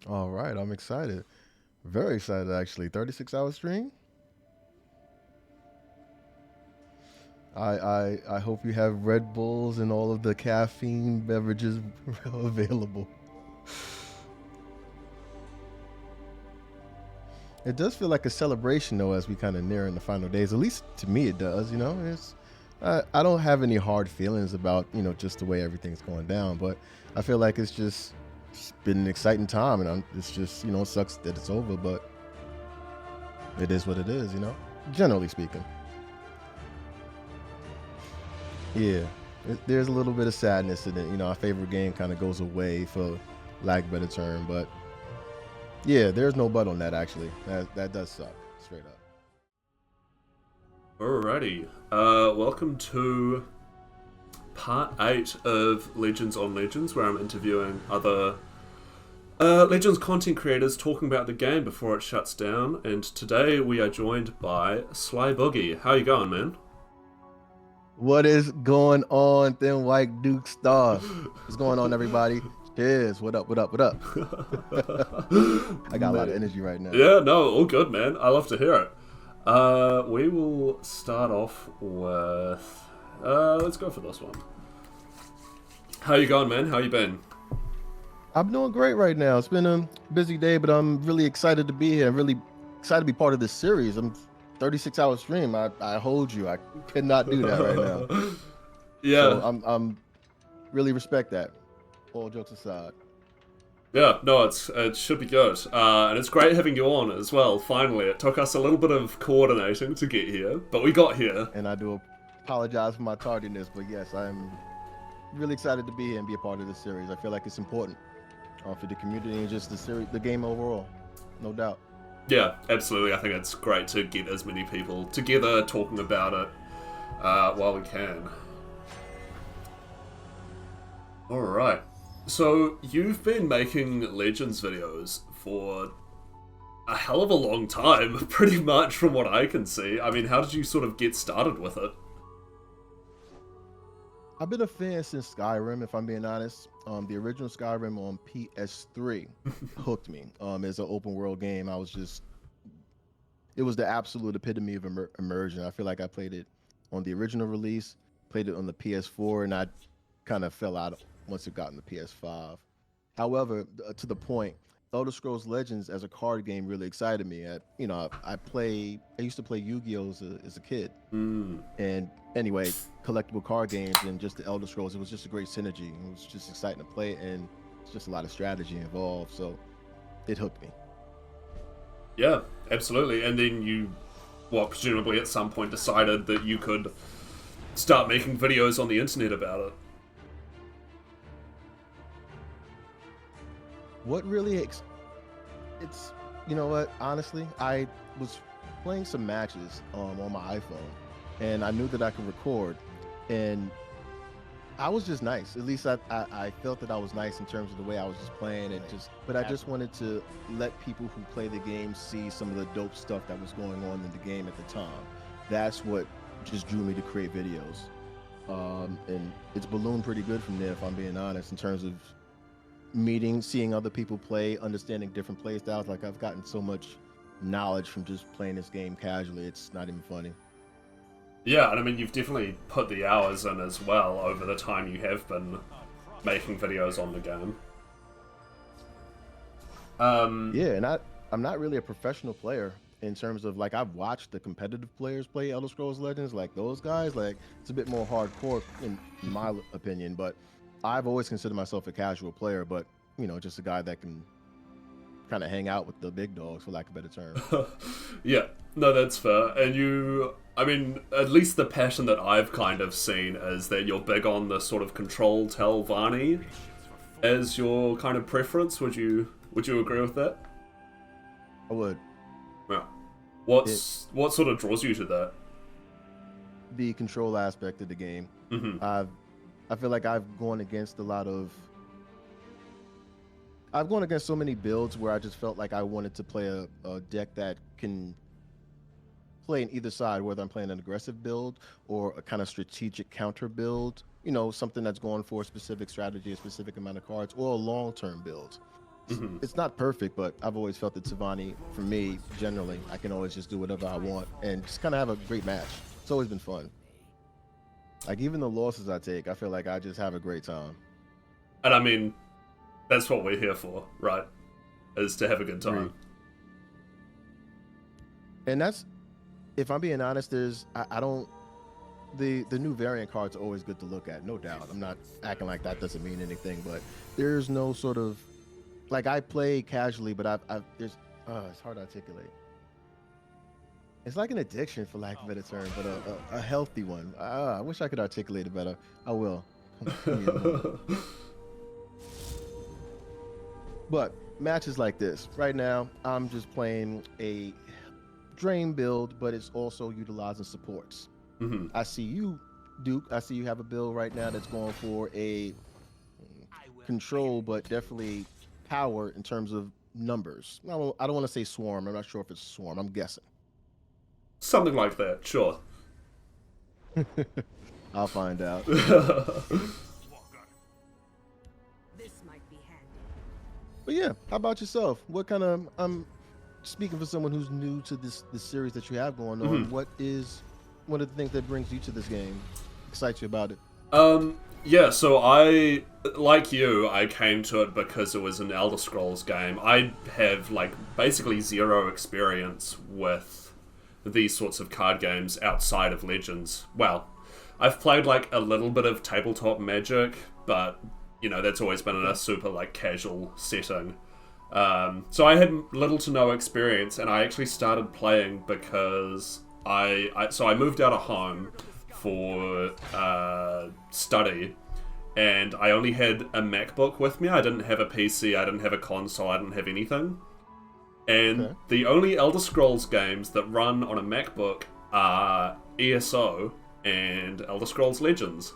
All right, I'm excited. Very excited, actually. 36-hour stream. I hope you have Red Bulls and all of the caffeine beverages available. It does feel like a celebration, though, as we kind of near in the final days. At least to me, it does. I don't have any hard feelings about just the way everything's going down, but I feel like it's been an exciting time, and it's just it sucks that it's over, but it is what it is. Generally speaking. Yeah, there's a little bit of sadness in it. Our favorite game kind of goes away, for lack of a better term. But yeah, there's no but on that, actually. That does suck, straight up. Alrighty. Welcome to part 8 of Legends on Legends, where I'm interviewing other Legends content creators talking about the game before it shuts down. And today we are joined by Sly Boogie. How you going, man? What is going on, Thin White Duke Star? What's going on, everybody? Cheers. What up? What up? What up? I got a lot of energy right now. Yeah, no, all good, man. I love to hear it. We will start off with... let's go for this one. How you going, man? How you been? I'm doing great right now. It's been a busy day, but I'm really excited to be here. I'm really excited to be part of this series. I'm 36-hour stream. I hold you. I could not do that right now. Yeah. So I'm really respect that. All jokes aside. Yeah, no, it should be good. And it's great having you on as well, finally. It took us a little bit of coordinating to get here, but we got here. And I do apologize for my tardiness, but yes, I'm really excited to be here and be a part of this series. I feel like it's important for the community and just the game overall, no doubt. Yeah, absolutely. I think it's great to get as many people together talking about it while we can. Alright. So, you've been making Legends videos for a hell of a long time, pretty much from what I can see. I mean, how did you sort of get started with it? I've been a fan since Skyrim, if I'm being honest. The original Skyrim on PS3 hooked me. As an open world game, it was the absolute epitome of immersion. I feel like I played it on the original release, played it on the PS4, and I kind of fell out once it got in the PS5. However, to the point, Elder Scrolls Legends as a card game really excited me. I used to play Yu-Gi-Oh as a kid, and anyway, collectible card games and just the Elder Scrolls. It was just a great synergy. It was just exciting to play, and it's just a lot of strategy involved. So it hooked me. Yeah, absolutely. And then you, presumably at some point decided that you could start making videos on the internet about it. What really it's you know what, honestly, I was playing some matches on my iPhone, and I knew that I could record, and I was just nice. At least I felt that I was nice in terms of the way I was just playing, but I just wanted to let people who play the game see some of the dope stuff that was going on in the game at the time. That's what just drew me to create videos. And it's ballooned pretty good from there, if I'm being honest, in terms of seeing other people play, understanding different play styles. Like, I've gotten so much knowledge from just playing this game casually. It's not even funny. Yeah, and I mean, you've definitely put the hours in as well over the time you have been making videos on the game. Yeah, and I'm not really a professional player in terms of, like, I've watched the competitive players play Elder Scrolls Legends, like those guys. Like, it's a bit more hardcore in my opinion, but I've always considered myself a casual player, but just a guy that can kind of hang out with the big dogs, for lack of a better term. Yeah, no, that's fair. And I mean, at least the pattern that I've kind of seen is that you're big on the sort of control Telvanni as your kind of preference. Would you agree with that? I would. Yeah. What sort of draws you to that? The control aspect of the game. Mm-hmm. I feel like I've gone against so many builds where I just felt like I wanted to play a deck that can play in either side, whether I'm playing an aggressive build or a kind of strategic counter build, something that's going for a specific strategy, a specific amount of cards, or a long-term build. It's not perfect, but I've always felt that Savani, for me, generally, I can always just do whatever I want and just kind of have a great match. It's always been fun. Like, even the losses I take, I feel like I just have a great time. And I mean, that's what we're here for, right? Is to have a good time. And that's, if I'm being honest, I don't, the new variant cards are always good to look at, no doubt. I'm not acting like that doesn't mean anything, but there's no sort of, like, I play casually, but it's hard to articulate. It's like an addiction, for lack of a better term, but a healthy one. I wish I could articulate it better. I will. But matches like this, right now, I'm just playing a drain build, but it's also utilizing supports. I see you, Duke. I see you have a build right now that's going for a control, but definitely power in terms of numbers. I don't want to say swarm. I'm not sure if it's swarm. I'm guessing. Something like that, sure. I'll find out. But yeah, how about yourself? What kind of, I'm speaking for someone who's new to this series that you have going on. What is one of the things that brings you to this game, excites you about it? Yeah, so I, like you, I came to it because it was an Elder Scrolls game. I have, like, basically zero experience with these sorts of card games outside of Legends. Well, I've played, like, a little bit of tabletop Magic, but, you know, that's always been in a super, like, casual setting. So I had little to no experience, and I actually started playing because so I moved out of home for study, and I only had a MacBook with me. I didn't have a PC, I didn't have a console, I didn't have anything. And the only Elder Scrolls games that run on a MacBook are ESO and Elder Scrolls Legends.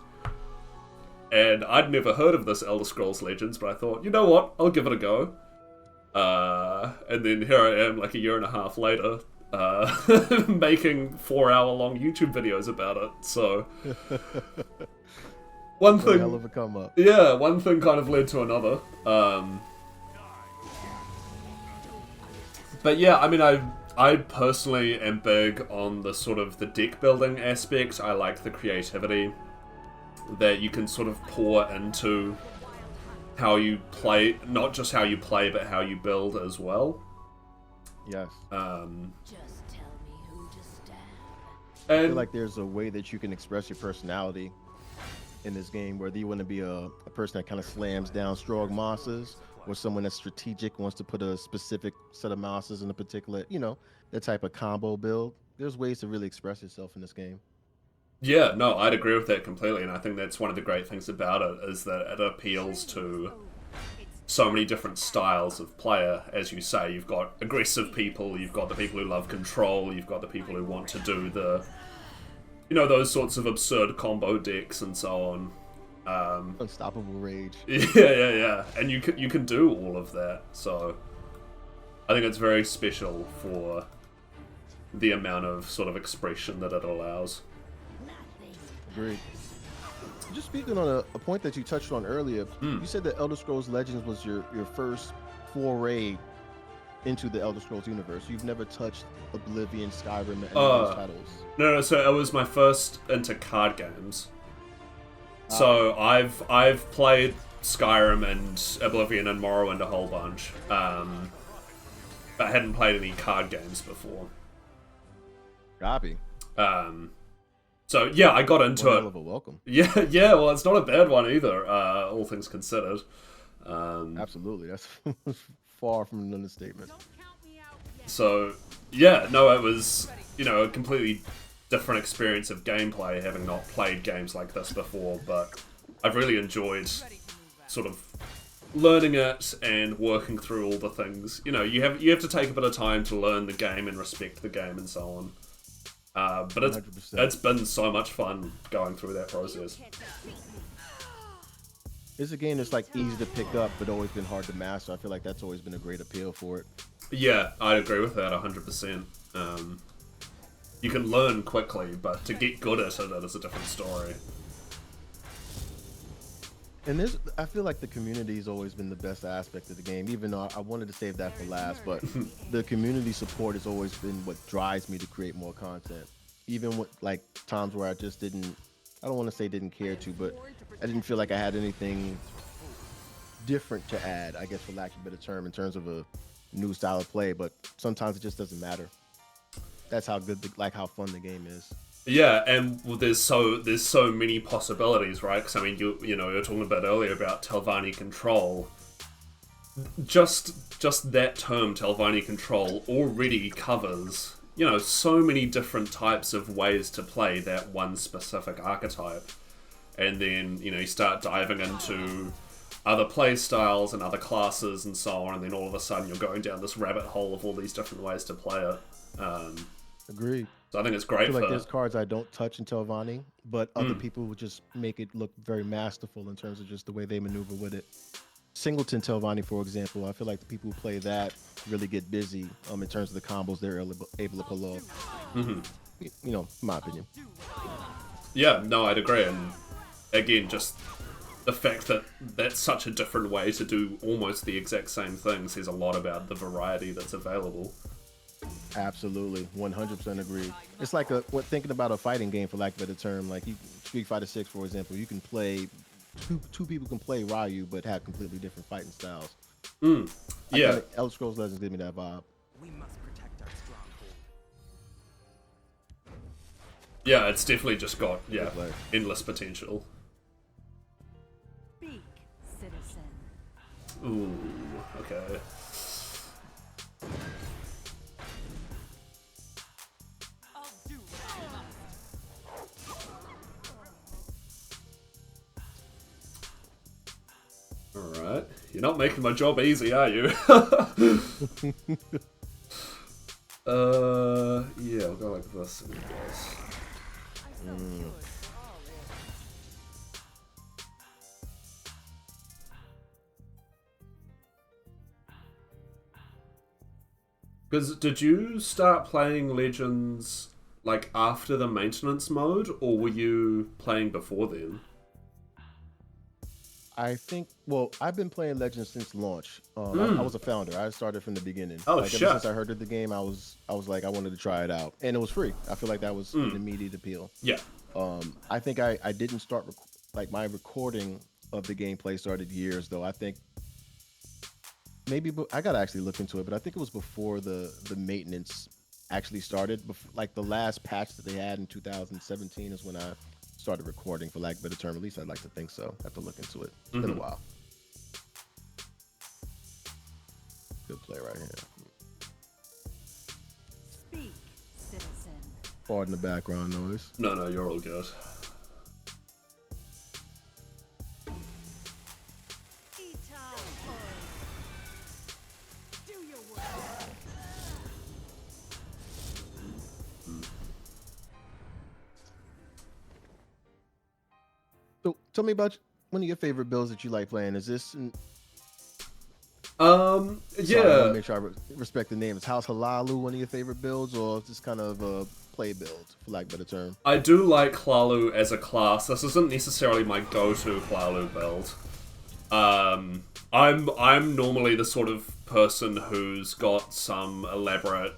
And I'd never heard of this Elder Scrolls Legends, but I thought, you know what, I'll give it a go. And then here I am, like a year and a half later, making 4-hour-long YouTube videos about it. So one thing, hell of a come up. Yeah, one thing kind of led to another. But yeah, I mean, I personally am big on the sort of the deck building aspect. I like the creativity that you can sort of pour into how you play, not just how you play, but how you build as well. Yes. Just tell me who to stab. I And feel like there's a way that you can express your personality in this game, whether you want to be a person that kind of slams down strong monsters, or someone that's strategic, wants to put a specific set of monsters in a particular, you know, that type of combo build. There's ways to really express yourself in this game. yeah, no, I'd agree with that completely, and I think that's one of the great things about it, is that it appeals to so many different styles of player. As you say, you've got aggressive people, you've got the people who love control, you've got the people who want to do the, you know, those sorts of absurd combo decks and so on. Unstoppable rage. Yeah, and you can do all of that, so I think it's very special for the amount of sort of expression that it allows. Agreed. Just speaking on a point that you touched on earlier, you said that Elder Scrolls Legends was your first foray into the Elder Scrolls universe. You've never touched Oblivion, Skyrim, and any of those titles. No, so it was my first into card games. So I've played Skyrim and Oblivion and Morrowind a whole bunch, but I hadn't played any card games before. Copy. So yeah, I got into One it. hell of a welcome. Yeah, well, it's not a bad one either, all things considered. Absolutely, that's far from an understatement. So yeah, no, it was, you know, a completely different experience of gameplay, having not played games like this before, but I've really enjoyed sort of learning it and working through all the things. You know, you have to take a bit of time to learn the game and respect the game and so on. But it's been so much fun going through that process. It's a game that's like easy to pick up, but always been hard to master. I feel like that's always been a great appeal for it. Yeah, I agree with that 100%. You can learn quickly, but to get good at it is a different story. And this, I feel like the community's always been the best aspect of the game. Even though I wanted to save that for last, but the community support has always been what drives me to create more content. Even with like times where I just didn't, I don't want to say didn't care to, but I didn't feel like I had anything different to add. I guess for lack of a better term, in terms of a new style of play. But sometimes it just doesn't matter. That's how good, like how fun the game is. Yeah, and there's so many possibilities, right? Because I mean, you know, you were talking about earlier about Telvanni control. Just that term, Telvanni control, already covers, you know, so many different types of ways to play that one specific archetype. And then, you know, you start diving into other play styles and other classes and so on, and then all of a sudden you're going down this rabbit hole of all these different ways to play it. Agreed. So I think it's I great feel for... like there's cards I don't touch in Telvanni, but other people would just make it look very masterful in terms of just the way they maneuver with it. Singleton Telvanni, for example, I feel like the people who play that really get busy in terms of the combos they're able to pull off. You know, my opinion. Yeah, no, I'd agree. And again, just the fact that that's such a different way to do almost the exact same thing says a lot about the variety that's available. Absolutely, 100% agree. It's like thinking about a fighting game, for lack of a better term. Like Street Fighter 6, for example, you can play two people can play Ryu, but have completely different fighting styles. Yeah, Elder Scrolls Legends give me that vibe. We must protect our stronghold. yeah, it's definitely just got Like, endless potential. Speak, citizen. Ooh, okay. I'll do what I must. Alright. You're not making my job easy, are you? Yeah, I'll go like this. And this. I so good for all this. Because did you start playing Legends like after the maintenance mode, or were you playing before then? I think. Well, I've been playing Legends since launch. I was a founder. I started from the beginning. Oh, like, shit. Ever since I heard of the game, I was like, I wanted to try it out, and it was free. I feel like that was an immediate appeal. Yeah. I think I didn't start like my recording of the gameplay started years though. I think maybe I gotta actually look into it, but I think it was before the maintenance actually started. Like the last patch that they had in 2017 is when I started recording, for lack of a better term. At least I'd like to think so. I have to look into it. It's been a while. Good play right here. Speak, citizen. Pardon the background noise. No, you're all good. Eat our Do your work. So tell me about one of your favorite builds that you like playing. Is this? Yeah. Sorry, I want to make sure I respect the name. Is House Hlallu one of your favorite builds, or is this kind of a play build, for lack of a better term? I do like Hlallu as a class. This isn't necessarily my go-to Hlallu build. I'm normally the sort of person who's got some elaborate,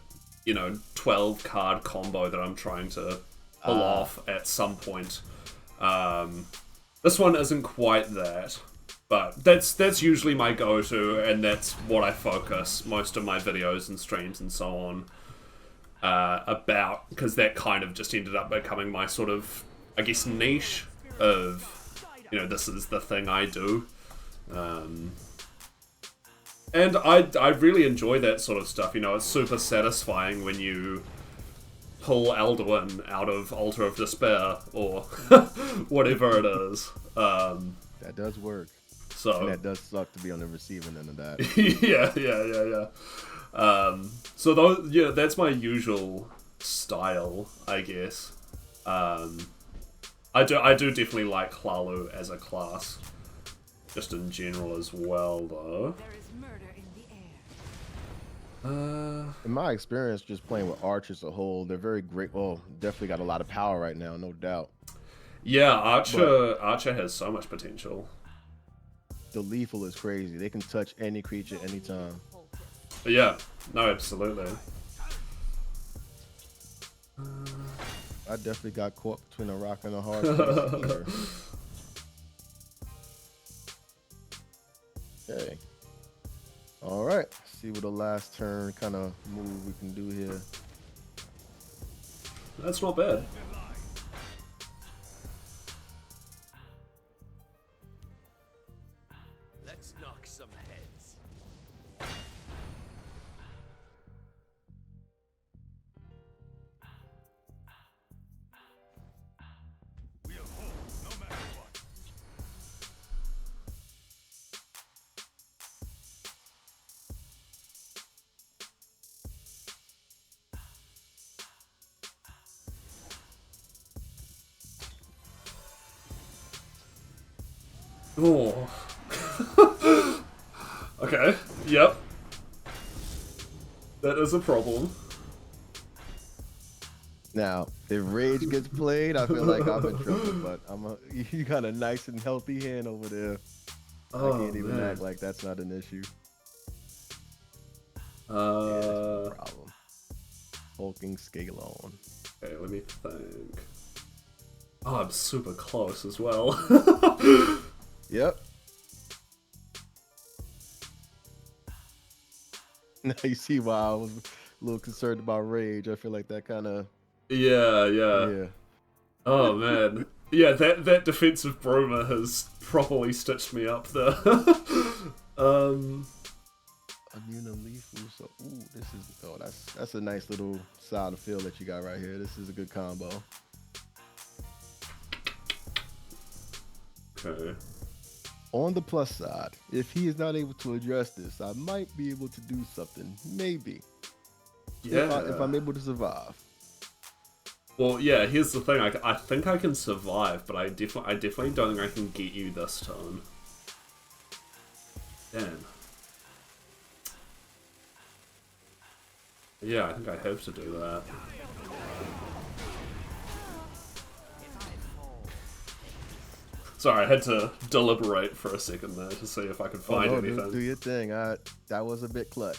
12 card combo that I'm trying to pull off at some point. This one isn't quite that, but that's usually my go-to, and that's what I focus most of my videos and streams and so on about, because that kind of just ended up becoming my sort of, I guess, niche of, this is the thing I do. And I really enjoy that sort of stuff. It's super satisfying when you pull Alduin out of Altar of Despair, or whatever it is. That does work. So And that does suck to be on the receiving end of that. yeah. So that's my usual style, I guess. I do definitely like Hlallu as a class, just in general as well, though. There is murder in the air. In my experience, just playing with Arch as a whole, they're very great. Well, definitely got a lot of power right now, no doubt. Yeah, Archer has so much potential. the lethal is crazy. They can touch any creature anytime. Yeah, no, absolutely. I definitely got caught between a rock and a hard place here. Okay. All right. See what the last turn kind of move we can do here. That's not bad. Let's knock some heads. We'll hold no matter what. Oh. Okay, yep. That is a problem. Now, if Rage gets played, I feel like I'm in trouble, but you got a nice and healthy hand over there. Oh, I can't even man. act like that's not an issue. Yeah, Uh, that's no problem. Hulking scale on. okay, let me think. Oh, I'm super close as well. Yep. Now you see why I was a little concerned about Rage. I feel like that kind of... Yeah. Yeah. Oh, man. Yeah, that defensive Broma has properly stitched me up there. Immune and lethal. So, ooh, this is... Oh, that's a nice little side of feel that you got right here. This is a good combo. Okay. On the plus side, if he is not able to address this, I might be able to do something. Maybe. Yeah. If I'm able to survive. Well, yeah, here's the thing. I think I can survive, but I definitely don't think I can get you this turn. Damn. Yeah, I think I have to do that. Sorry, I had to deliberate for a second there to see if I could find anything. Do your thing. That was a bit clutch.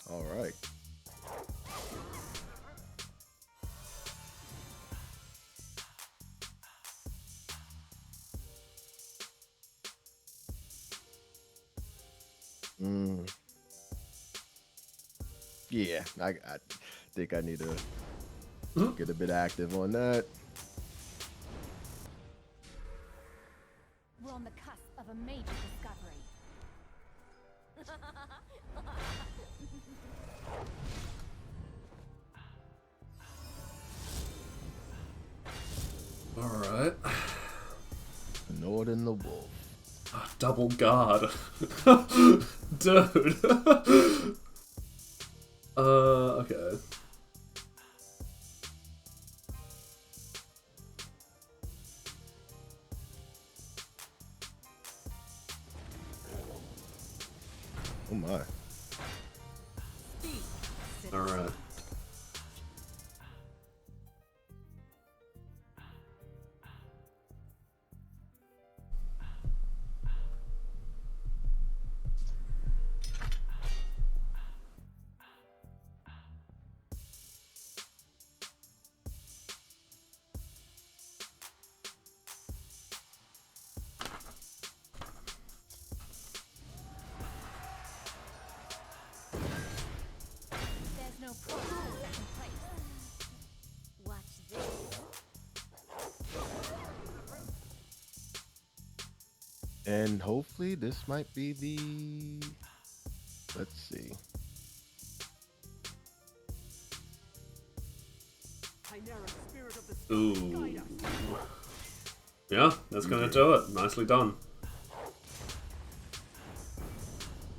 All right. Yeah, I think I need to get a bit active on that. We're on the cusp of a major discovery. Alright. Northern the Wolf. Double guard. Dude. Okay. Oh my. Alright. There's no problem in second place. Watch this. And hopefully this might be the... Let's see. Ooh. Yeah, that's gonna do it. Nicely done.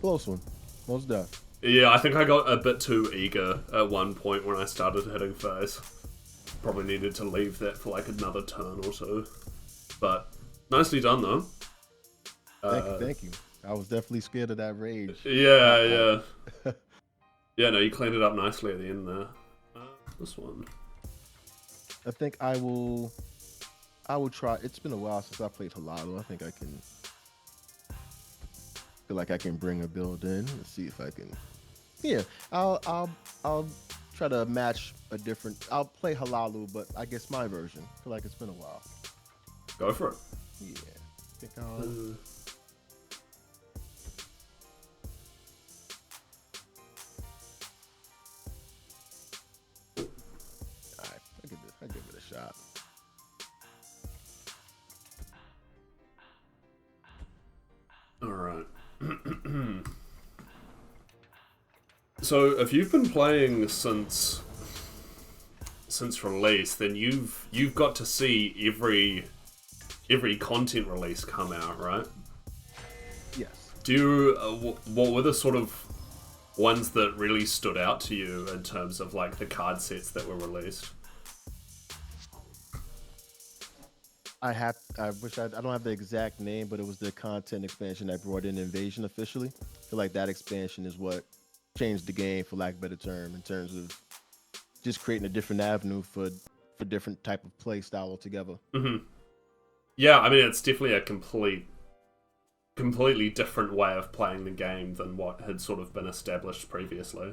Close one. Most def. Yeah, I think I got a bit too eager at one point when I started hitting face. Probably needed to leave that for like another turn or two. But nicely done though. Thank you. I was definitely scared of that Rage. Yeah. Yeah, no, you cleaned it up nicely at the end there. This one. I think I will I will try. It's been a while since I played Hlallu. I think I can feel like I can bring a build in. Let's see if I can. Yeah, I'll try to match a different. I'll play Hlallu, but I guess my version. I feel like it's been a while. Go for it. Yeah, I think I'll. Alright, I give it a shot. All right. So, if you've been playing since release, then you've got to see every content release come out, right? Yes. Do you, what were the sort of ones that really stood out to you in terms of like the card sets that were released? I wish I don't have the exact name, but it was the content expansion that brought in Invasion officially. I feel like that expansion is what changed the game, for lack of a better term, in terms of just creating a different avenue for different type of play style altogether. Mm-hmm. Yeah, I mean, it's definitely a completely different way of playing the game than what had sort of been established previously.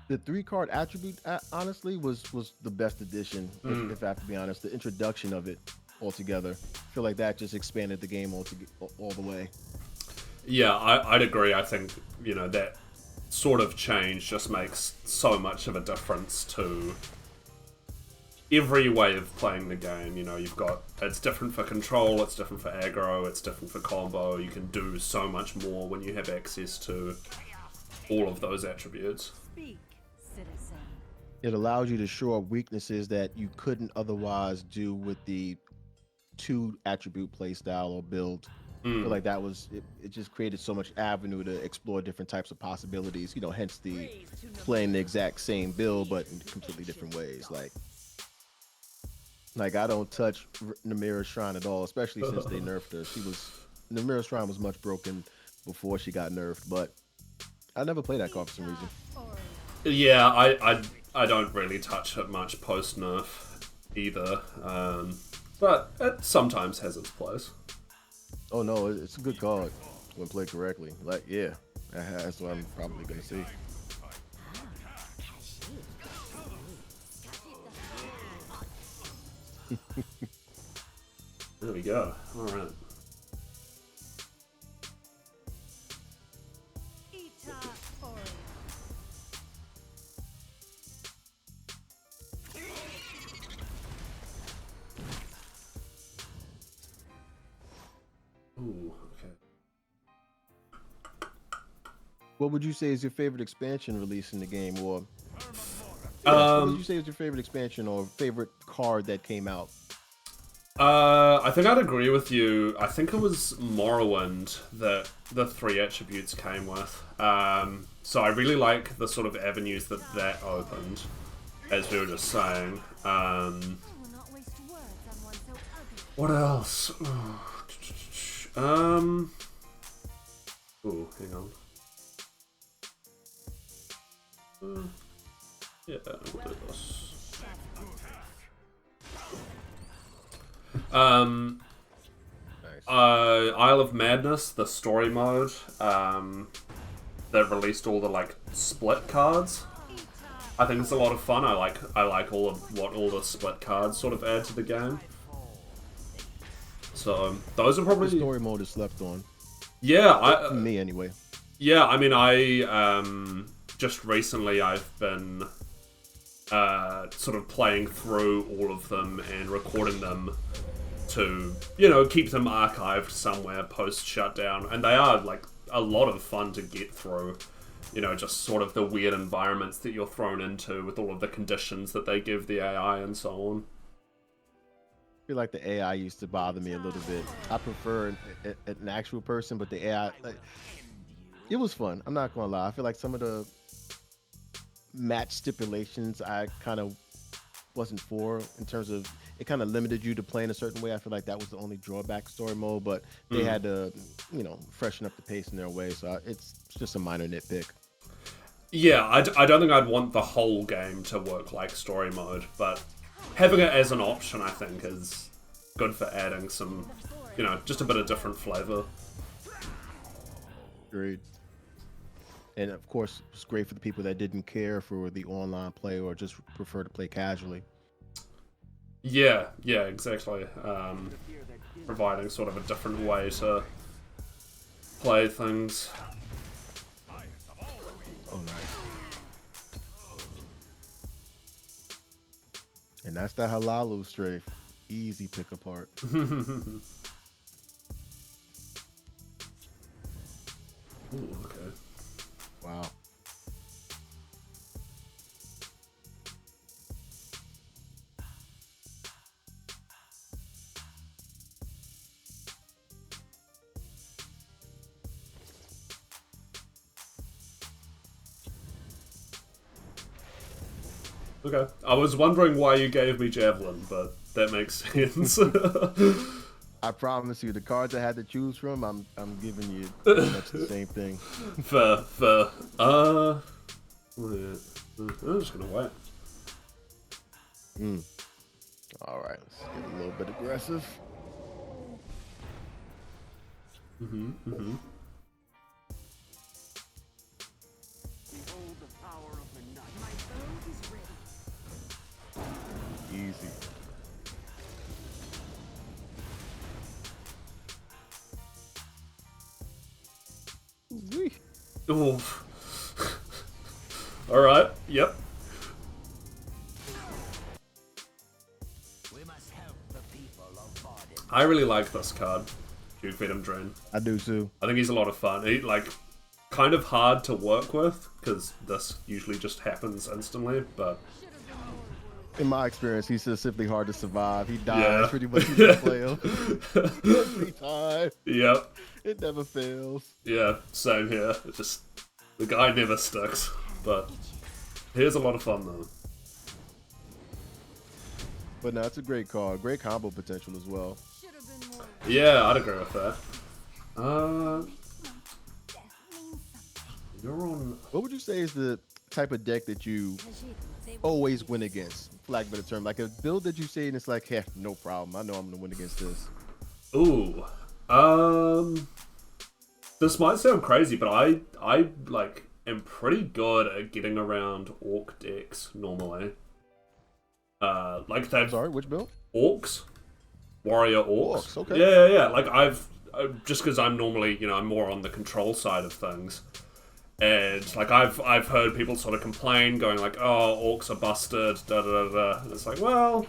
The 3-card attribute, honestly, was the best addition, if I have to be honest. The introduction of it altogether. I feel like that just expanded the game all the way. Yeah, I'd agree. I think, that sort of change just makes so much of a difference to every way of playing the game. It's different for control, it's different for aggro, it's different for combo. You can do so much more when you have access to all of those attributes. Speak, citizen. It allows you to shore up weaknesses that you couldn't otherwise do with the 2 attribute playstyle or build. I feel like that was it just created so much avenue to explore different types of possibilities, hence the playing the exact same build but in completely different ways. Like I don't touch Namira's Shrine at all, especially since they nerfed her. Namira's Shrine was much broken before she got nerfed, but I never played that card for some reason. Yeah, I don't really touch it much post nerf either, but it sometimes has its place. Oh no, it's a good card when played correctly. Yeah, that's what I'm probably gonna see. There we go. All right. Ooh, okay. What would you say is your favorite expansion release in the game, or what would you say is your favorite expansion or favorite card that came out? I think I'd agree with you. I think it was Morrowind that the 3 attributes came with. So I really like the sort of avenues that opened, as we were just saying. What else? Ooh, hang on. Yeah, we'll do this. Isle of Madness, the story mode, that released all the split cards. I think it's a lot of fun. I like all the split cards sort of add to the game. So those are probably the story mode is slept on. Yeah, me anyway. Yeah, I mean, I just recently I've been sort of playing through all of them and recording them to keep them archived somewhere post shutdown, and they are a lot of fun to get through. Just sort of the weird environments that you're thrown into with all of the conditions that they give the AI and so on. I feel like the AI used to bother me a little bit. I prefer an actual person, but the AI, it was fun. I'm not gonna lie. I feel like some of the match stipulations I kind of wasn't for, in terms of it kind of limited you to playing a certain way. I feel like that was the only drawback story mode, but they had to, freshen up the pace in their way. So it's just a minor nitpick. Yeah, I don't think I'd want the whole game to work like story mode, but having it as an option, I think, is good for adding some, just a bit of different flavor. Great. And of course, it's great for the people that didn't care for the online play or just prefer to play casually. Yeah, exactly. Providing sort of a different way to play things. Oh, nice. And that's the Hlallu strafe. Easy pick apart. Ooh, okay. Wow. Okay. I was wondering why you gave me Javelin, but that makes sense. I promise you, the cards I had to choose from, I'm giving you pretty much the same thing. Fair. I'm just gonna wait. All right, let's get a little bit aggressive. Easy. Wee. Ooh. Alright, yep. We must help the people of Varden. I really like this card, Duke Venom Drain. I do too. I think he's a lot of fun. He, kind of hard to work with, because this usually just happens instantly, but... In my experience, he's just simply hard to survive. He dies Yeah. pretty much play him. Every time. Yep. It never fails. Yeah, same here. It just... The guy never sticks, but... Here's a lot of fun, though. But no, it's a great card. Great combo potential as well. Should have been more. Yeah, I'd agree with that. Death means something. You're on... What would you say is the type of deck that you always win against? For lack of a better term. Like a build that you say and it's like, yeah, no problem. I know I'm gonna win against this. Ooh. This might sound crazy, but I am pretty good at getting around orc decks normally. They've Sorry, which build? orcs, warrior orcs. Okay. Yeah. Like just because I'm normally, I'm more on the control side of things, and I've heard people sort of complain, going like, oh, orcs are busted, da da da da. And it's like, well,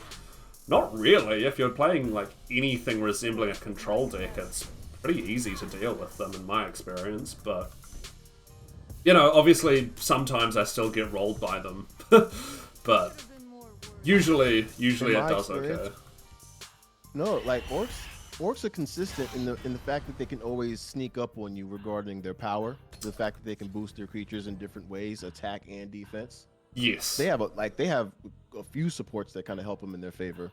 not really. If you're playing like anything resembling a control deck, it's pretty easy to deal with them in my experience. But obviously sometimes I still get rolled by them, but usually it does okay. No, like orcs are consistent in the fact that they can always sneak up on you regarding their power. The fact that they can boost their creatures in different ways, attack and defense. Yes. They have a few supports that kind of help them in their favor.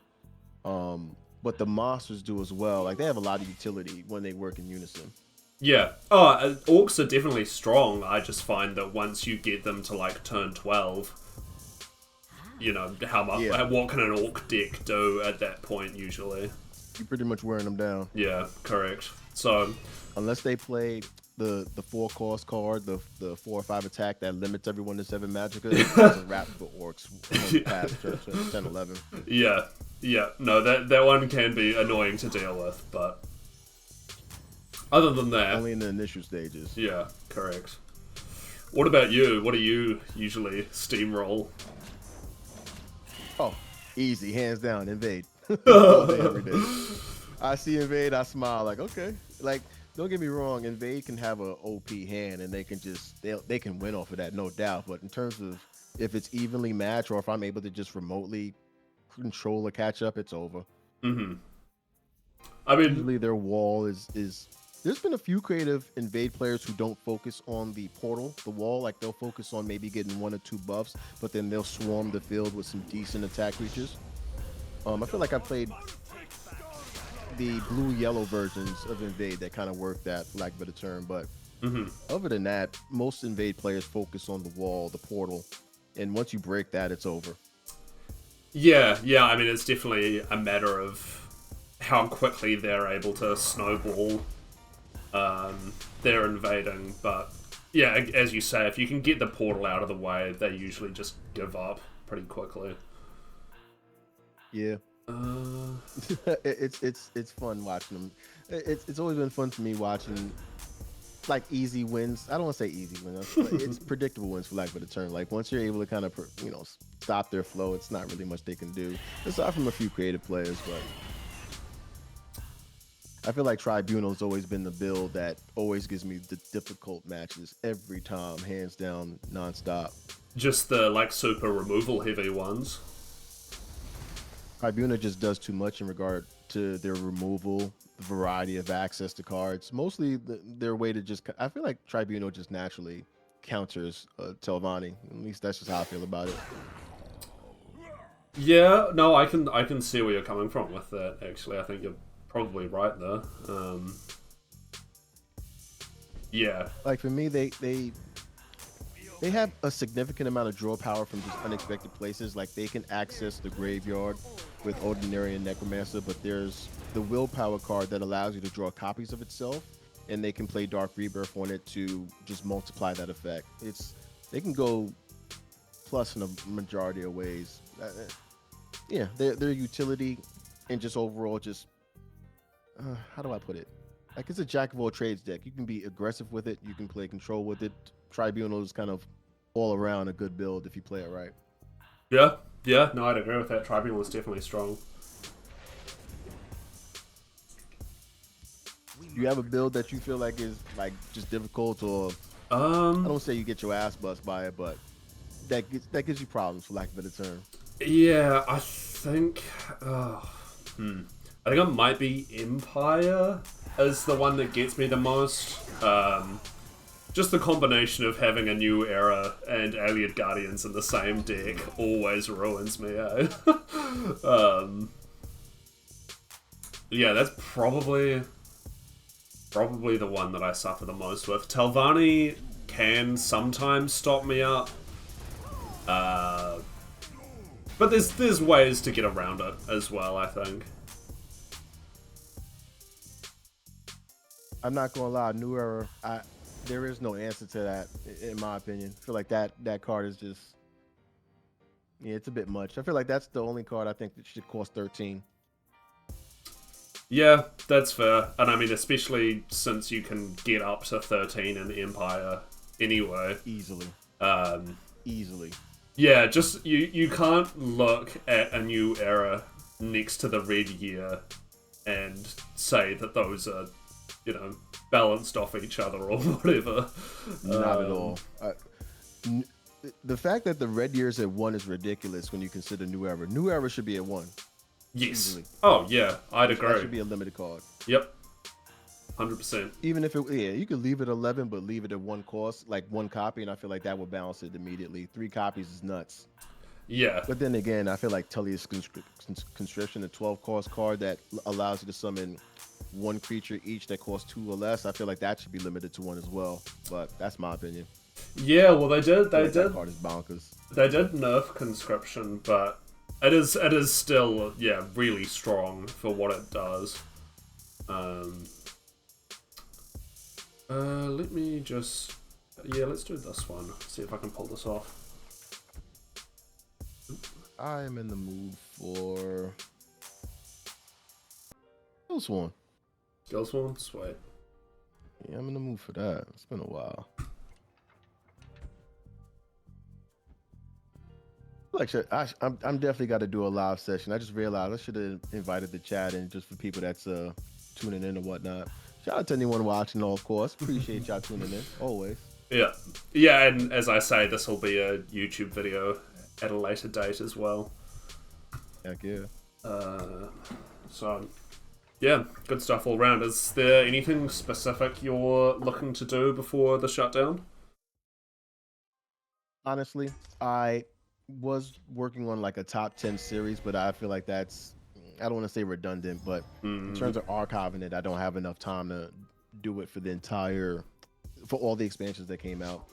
But the monsters do as well. Like they have a lot of utility when they work in unison. Yeah. Oh, orcs are definitely strong. I just find that once you get them to like turn 12, how much? Yeah. What can an orc deck do at that point usually? You're pretty much wearing them down. Yeah, correct. So Unless they play the 4 cost card, the 4 or 5 attack that limits everyone to 7 magicka, it's a wrap for orcs past 10, 11. yeah. No, that one can be annoying to deal with, but other than that, Only in the initial stages. yeah, correct. What about you? What do you usually steamroll? Oh, easy, hands down, invade. All day, every day. I see invade, I smile like, okay. Like, don't get me wrong, invade can have a OP hand and they can they can win off of that, no doubt. But in terms of if it's evenly matched or if I'm able to just remotely control a catch up, it's over. Mm-hmm. I mean, Usually their wall is there's been a few creative invade players who don't focus on the portal, the wall. Like they'll focus on maybe getting 1 or 2 buffs, but then they'll swarm the field with some decent attack creatures. I feel like I played the blue-yellow versions of invade that kind of worked that, for lack of a better term. But other than that, most invade players focus on the wall, the portal, and once you break that, it's over. Yeah. I mean, it's definitely a matter of how quickly they're able to snowball their invading. But yeah, as you say, if you can get the portal out of the way, they usually just give up pretty quickly. Yeah. It's fun watching them. It's always been fun for me watching like easy wins. I don't want to say easy wins. It's predictable wins for lack of a term. Like once you're able to kind of stop their flow, it's not really much they can do. Aside from a few creative players, but I feel like Tribunal's always been the build that always gives me the difficult matches every time, hands down, nonstop. Just the like super removal heavy ones. Tribuna just does too much in regard to their removal, the variety of access to cards. Mostly their way to just. I feel like Tribunal just naturally counters Telvanni. At least that's just how I feel about it. Yeah, no, I can see where you're coming from with that. Actually, I think you're probably right there. Yeah, Like for me, they have a significant amount of draw power from just unexpected places. Like they can access the graveyard with Ordinary and Necromancer, but there's the willpower card that allows you to draw copies of itself, and they can play Dark Rebirth on it to just multiply that effect. They can go plus in a majority of ways. Yeah, their utility and just overall just how do I put it? Like it's a jack of all trades deck. You can be aggressive with it. You can play control with it. Tribunal is kind of all around a good build if you play it right. yeah. No, I'd agree with that. Tribunal is definitely strong. Do you have a build that you feel like is like just difficult, or I don't say you get your ass bust by it, but that gives you problems for lack of a better term. Yeah, I think. I think it might be Empire as the one that gets me the most. Just the combination of having a New Era and Alien Guardians in the same deck always ruins me, eh? Yeah, that's probably the one that I suffer the most with. Telvanni can sometimes stop me up. But there's ways to get around it as well, I think. I'm not gonna lie, New Era. There is no answer to that, in my opinion. I feel like that card is just, yeah, it's a bit much. I feel like that's the only card I think that should cost 13. Yeah, that's fair. And I mean, especially since you can get up to 13 in Empire anyway. Easily. Easily. Yeah, just you can't look at a New Era next to the Red Year and say that those are, balanced off each other or whatever. Not at all. The fact that the Red Year's at 1 is ridiculous when you consider New Era. New Era should be at 1. Yes. Easily. Oh, yeah, I'd agree. That should be a limited card. Yep. 100%. Even if you could leave it 11, but leave it at 1 cost, like 1 copy, and I feel like that would balance it immediately. 3 copies is nuts. Yeah. But then again, I feel like Tullius Conscription, a 12 cost card that allows you to summon 1 creature each that costs 2 or less. I feel like that should be limited to 1 as well. But that's my opinion. Yeah, well, they did. That card is bonkers. They did nerf Conscription, but it is still really strong for what it does. Let me just let's do this one. See if I can pull this off. I am in the mood for Skillsworn. Skillsworn? Sweet. Yeah, I'm in the mood for that. It's been a while. Like, I'm definitely got to do a live session. I just realized I should have invited the chat in just for people that's tuning in and whatnot. Shout out to anyone watching, of course. Appreciate y'all tuning in, always. Yeah, and as I say, this will be a YouTube video at a later date as well. Heck yeah. So, yeah, good stuff all around. Is there anything specific you're looking to do before the shutdown? Honestly, I was working on like a top 10 series, but I feel like that's, I don't want to say redundant, but in terms of archiving it, I don't have enough time to do it for all the expansions that came out.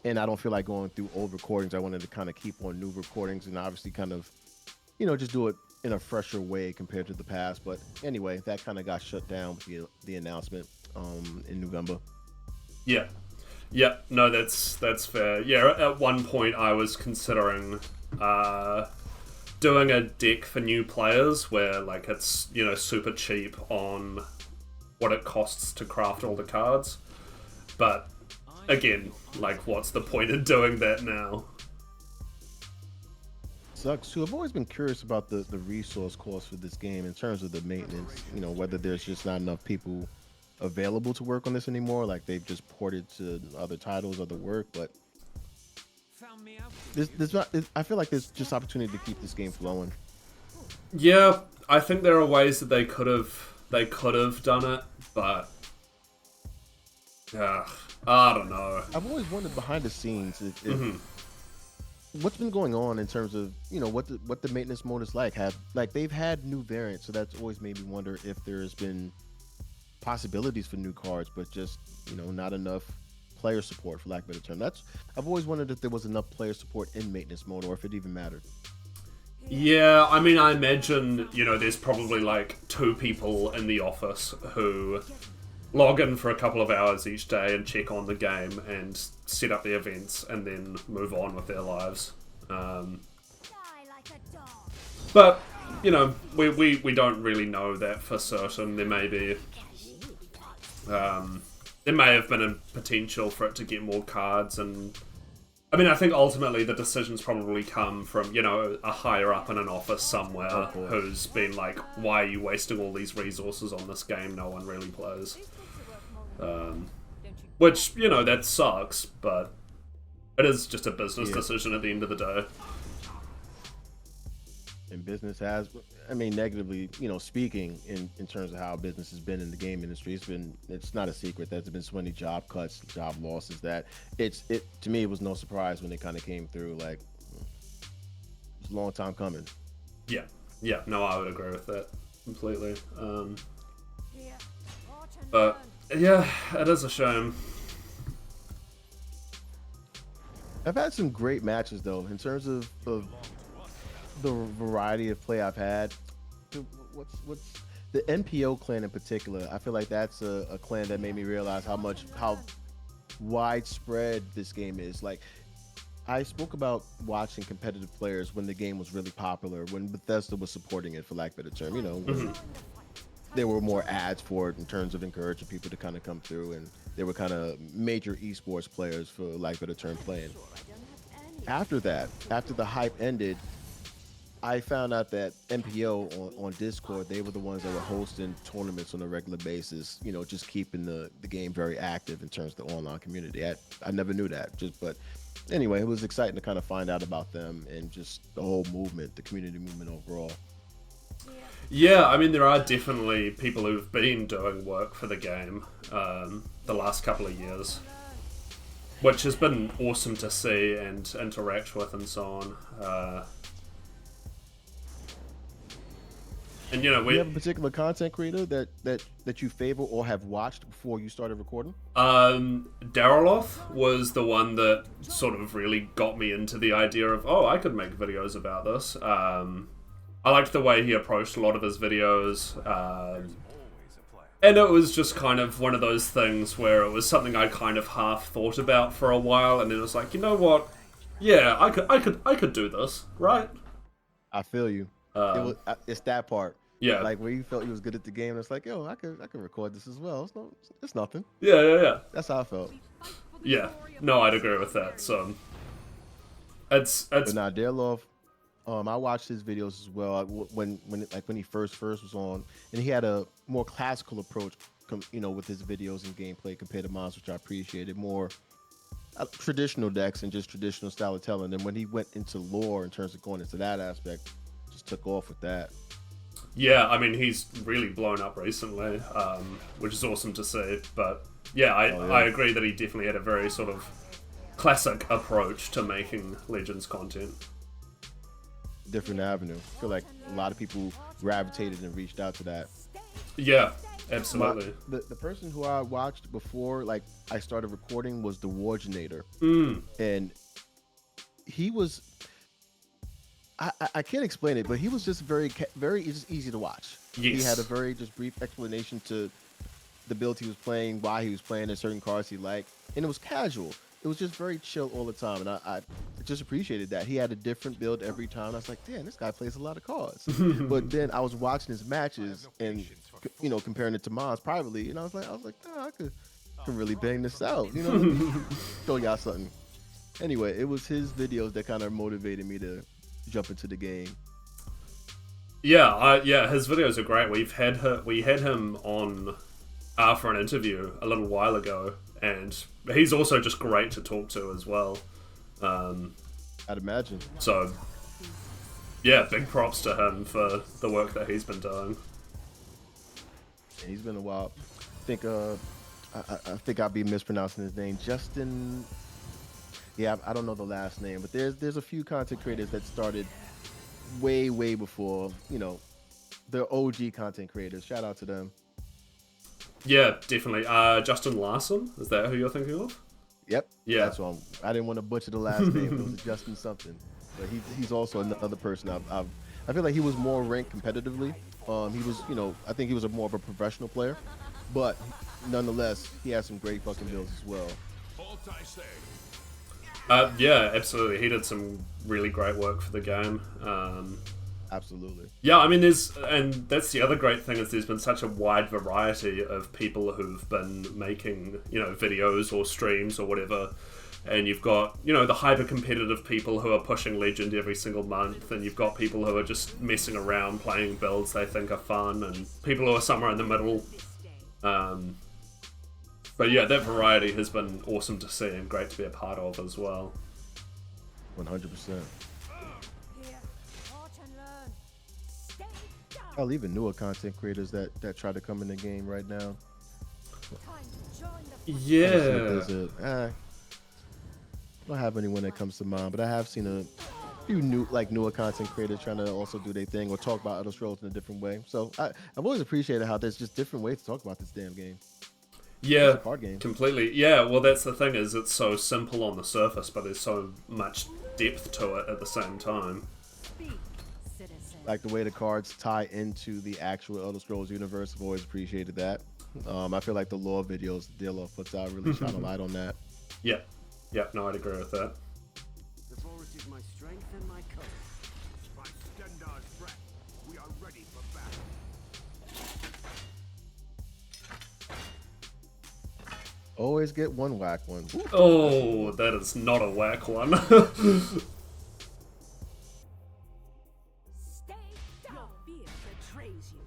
And I don't feel like going through old recordings. I wanted to kind of keep on new recordings and obviously kind of just do it in a fresher way compared to the past. But anyway, that kind of got shut down with the announcement in November. Yeah. Yeah, no, that's fair. Yeah, at one point I was considering doing a deck for new players where like it's super cheap on what it costs to craft all the cards, but again, like what's the point in doing that now? Sucks too. I've always been curious about the resource cost for this game in terms of the maintenance. Whether there's just not enough people available to work on this anymore, like they've just ported to other titles, other work. But there's not. I feel like there's just opportunity to keep this game flowing. Yeah, I think there are ways that they could have done it, but I don't know. I've always wondered behind the scenes if what's been going on in terms of what the maintenance mode is like. They've had new variants, so that's always made me wonder if there's been possibilities for new cards, but just not enough player support, for lack of a better term. I've always wondered if there was enough player support in maintenance mode, or if it even mattered. Yeah, I mean, I imagine there's probably like 2 people in the office who log in for a couple of hours each day and check on the game and set up the events and then move on with their lives. But we don't really know that for certain. There may be there may have been a potential for it to get more cards, and I mean, I think ultimately the decisions probably come from a higher up in an office somewhere who's been like, why are you wasting all these resources on this game no one really plays? Which that sucks, but it is just a business decision at the end of the day. And business has, I mean, negatively, speaking in terms of how business has been in the game industry, it's not a secret that there's been so many job cuts, job losses that to me, it was no surprise when they kind of came through. Like, it's a long time coming. Yeah, no, I would agree with that completely. But yeah, it is a shame. I've had some great matches though, in terms of the variety of play I've had. What's the NPO clan in particular? I feel like that's a clan that made me realize how widespread this game is. Like, I spoke about watching competitive players when the game was really popular, when Bethesda was supporting it, for lack of a better term. When there were more ads for it in terms of encouraging people to kind of come through, and there were kind of major esports players, for lack of a better term, playing. After the hype ended, I found out that NPO on Discord, they were the ones that were hosting tournaments on a regular basis, just keeping the game very active in terms of the online community. I never knew that, but anyway, it was exciting to kind of find out about them and just the whole movement, the community movement overall. Yeah, I mean, there are definitely people who've been doing work for the game the last couple of years, which has been awesome to see and interact with and so on. And do you have a particular content creator that you favor or have watched before you started recording? Daryloth was the one that sort of really got me into the idea of, I could make videos about this. I liked the way he approached a lot of his videos. And it was just kind of one of those things where it was something I kind of half thought about for a while, and then it was like, you know what? Yeah, I could do this, right? I feel you. It's that part. Yeah. Like where you felt you was good at the game, it's like, yo, I could record this as well. It's nothing. Yeah. That's how I felt. Yeah. No, I'd agree with that. So it's But now Daryloth, I watched his videos as well when he first was on, and he had a more classical approach, with his videos and gameplay compared to mine, which I appreciated more. Traditional decks and just traditional style of telling. And when he went into lore in terms of going into that aspect, just took off with that. Yeah, I mean, he's really blown up recently, which is awesome to see. But yeah, I agree that he definitely had a very sort of classic approach to making Legends content. Different avenue. I feel like a lot of people gravitated and reached out to that. Yeah, absolutely. The person who I watched before, like, I started recording was the Wargenator. And he was... I can't explain it, but he was just very just easy to watch. He Yes. had a very just brief explanation to the build he was playing, why he was playing, and certain cards he liked, and it was casual. It was just very chill all the time, and I just appreciated that. He had a different build every time. I was like, damn, this guy plays a lot of cards. But then I was watching his matches and comparing it to mine privately, and I was like, nah, I could really bang this out. You know, let me show y'all something. Anyway, it was his videos that kind of motivated me to jump into the game. Yeah, his videos are great. We had him on for an interview a little while ago, and he's also just great to talk to as well. I'd imagine. So, yeah, big props to him for the work that he's been doing. Yeah, he's been a while. I think I'll be mispronouncing his name. Justin. Yeah, I don't know the last name, but there's a few content creators that started way before, the OG content creators. Shout out to them. Yeah, definitely. Justin Larson, is that who you're thinking of? Yep. Yeah. That's what I didn't want to butcher the last name. It was Justin something, but he's also another person I feel like he was more ranked competitively. He was, I think he was more of a professional player, but nonetheless, he had some great fucking builds as well. Yeah, absolutely. He did some really great work for the game. Absolutely. Yeah, I mean, and that's the other great thing is there's been such a wide variety of people who've been making, videos or streams or whatever. And you've got, the hyper-competitive people who are pushing Legend every single month, and you've got people who are just messing around, playing builds they think are fun, and people who are somewhere in the middle. But yeah, that variety has been awesome to see and great to be a part of as well. 100%. Watch and learn. Stay down. I'll even newer content creators that try to come in the game right now. Time to join the Yeah. I don't have anyone that comes to mind, but I have seen a few newer content creators trying to also do their thing or talk about Elder Scrolls in a different way. So I've always appreciated how there's just different ways to talk about this damn game. Yeah, It's a card game. completely. Yeah, well, that's the thing is it's so simple on the surface, but there's so much depth to it at the same time. speed, citizen. Like the way the cards tie into the actual Elder Scrolls universe. I've always appreciated that. I feel like the lore videos Dilo puts out really shine a light on that. Yeah, no, I'd agree with that. The forest is my strength and my courage. By Stendar's breath, we are ready for battle. Always get one whack one. Ooh. Oh, that is not a whack one. Stay down. Your fear betrays you.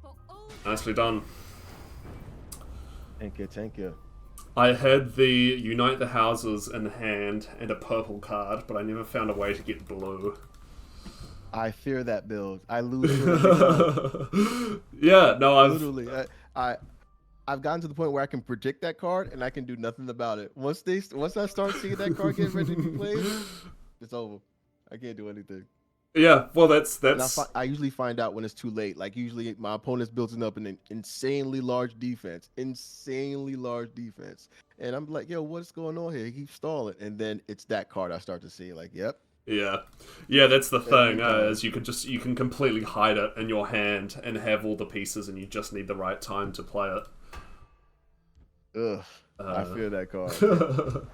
For all Nicely done. Thank you. I had the Unite the Houses in hand and a purple card, but I never found a way to get blue. I fear that build. I lose. Literally, Yeah, no, I've gotten to the point where I can predict that card and I can do nothing about it. Once I start seeing that card get ready to be played, it's over. I can't do anything. Yeah, well, that's And I usually find out when it's too late. Like usually my opponent's building up an insanely large defense, and I'm like, yo, what's going on here? He keeps stalling, and then it's that card I start to see. Like, yep. Yeah, that's the thing. Is you can completely hide it in your hand and have all the pieces, and you just need the right time to play it. Ugh, I fear that card.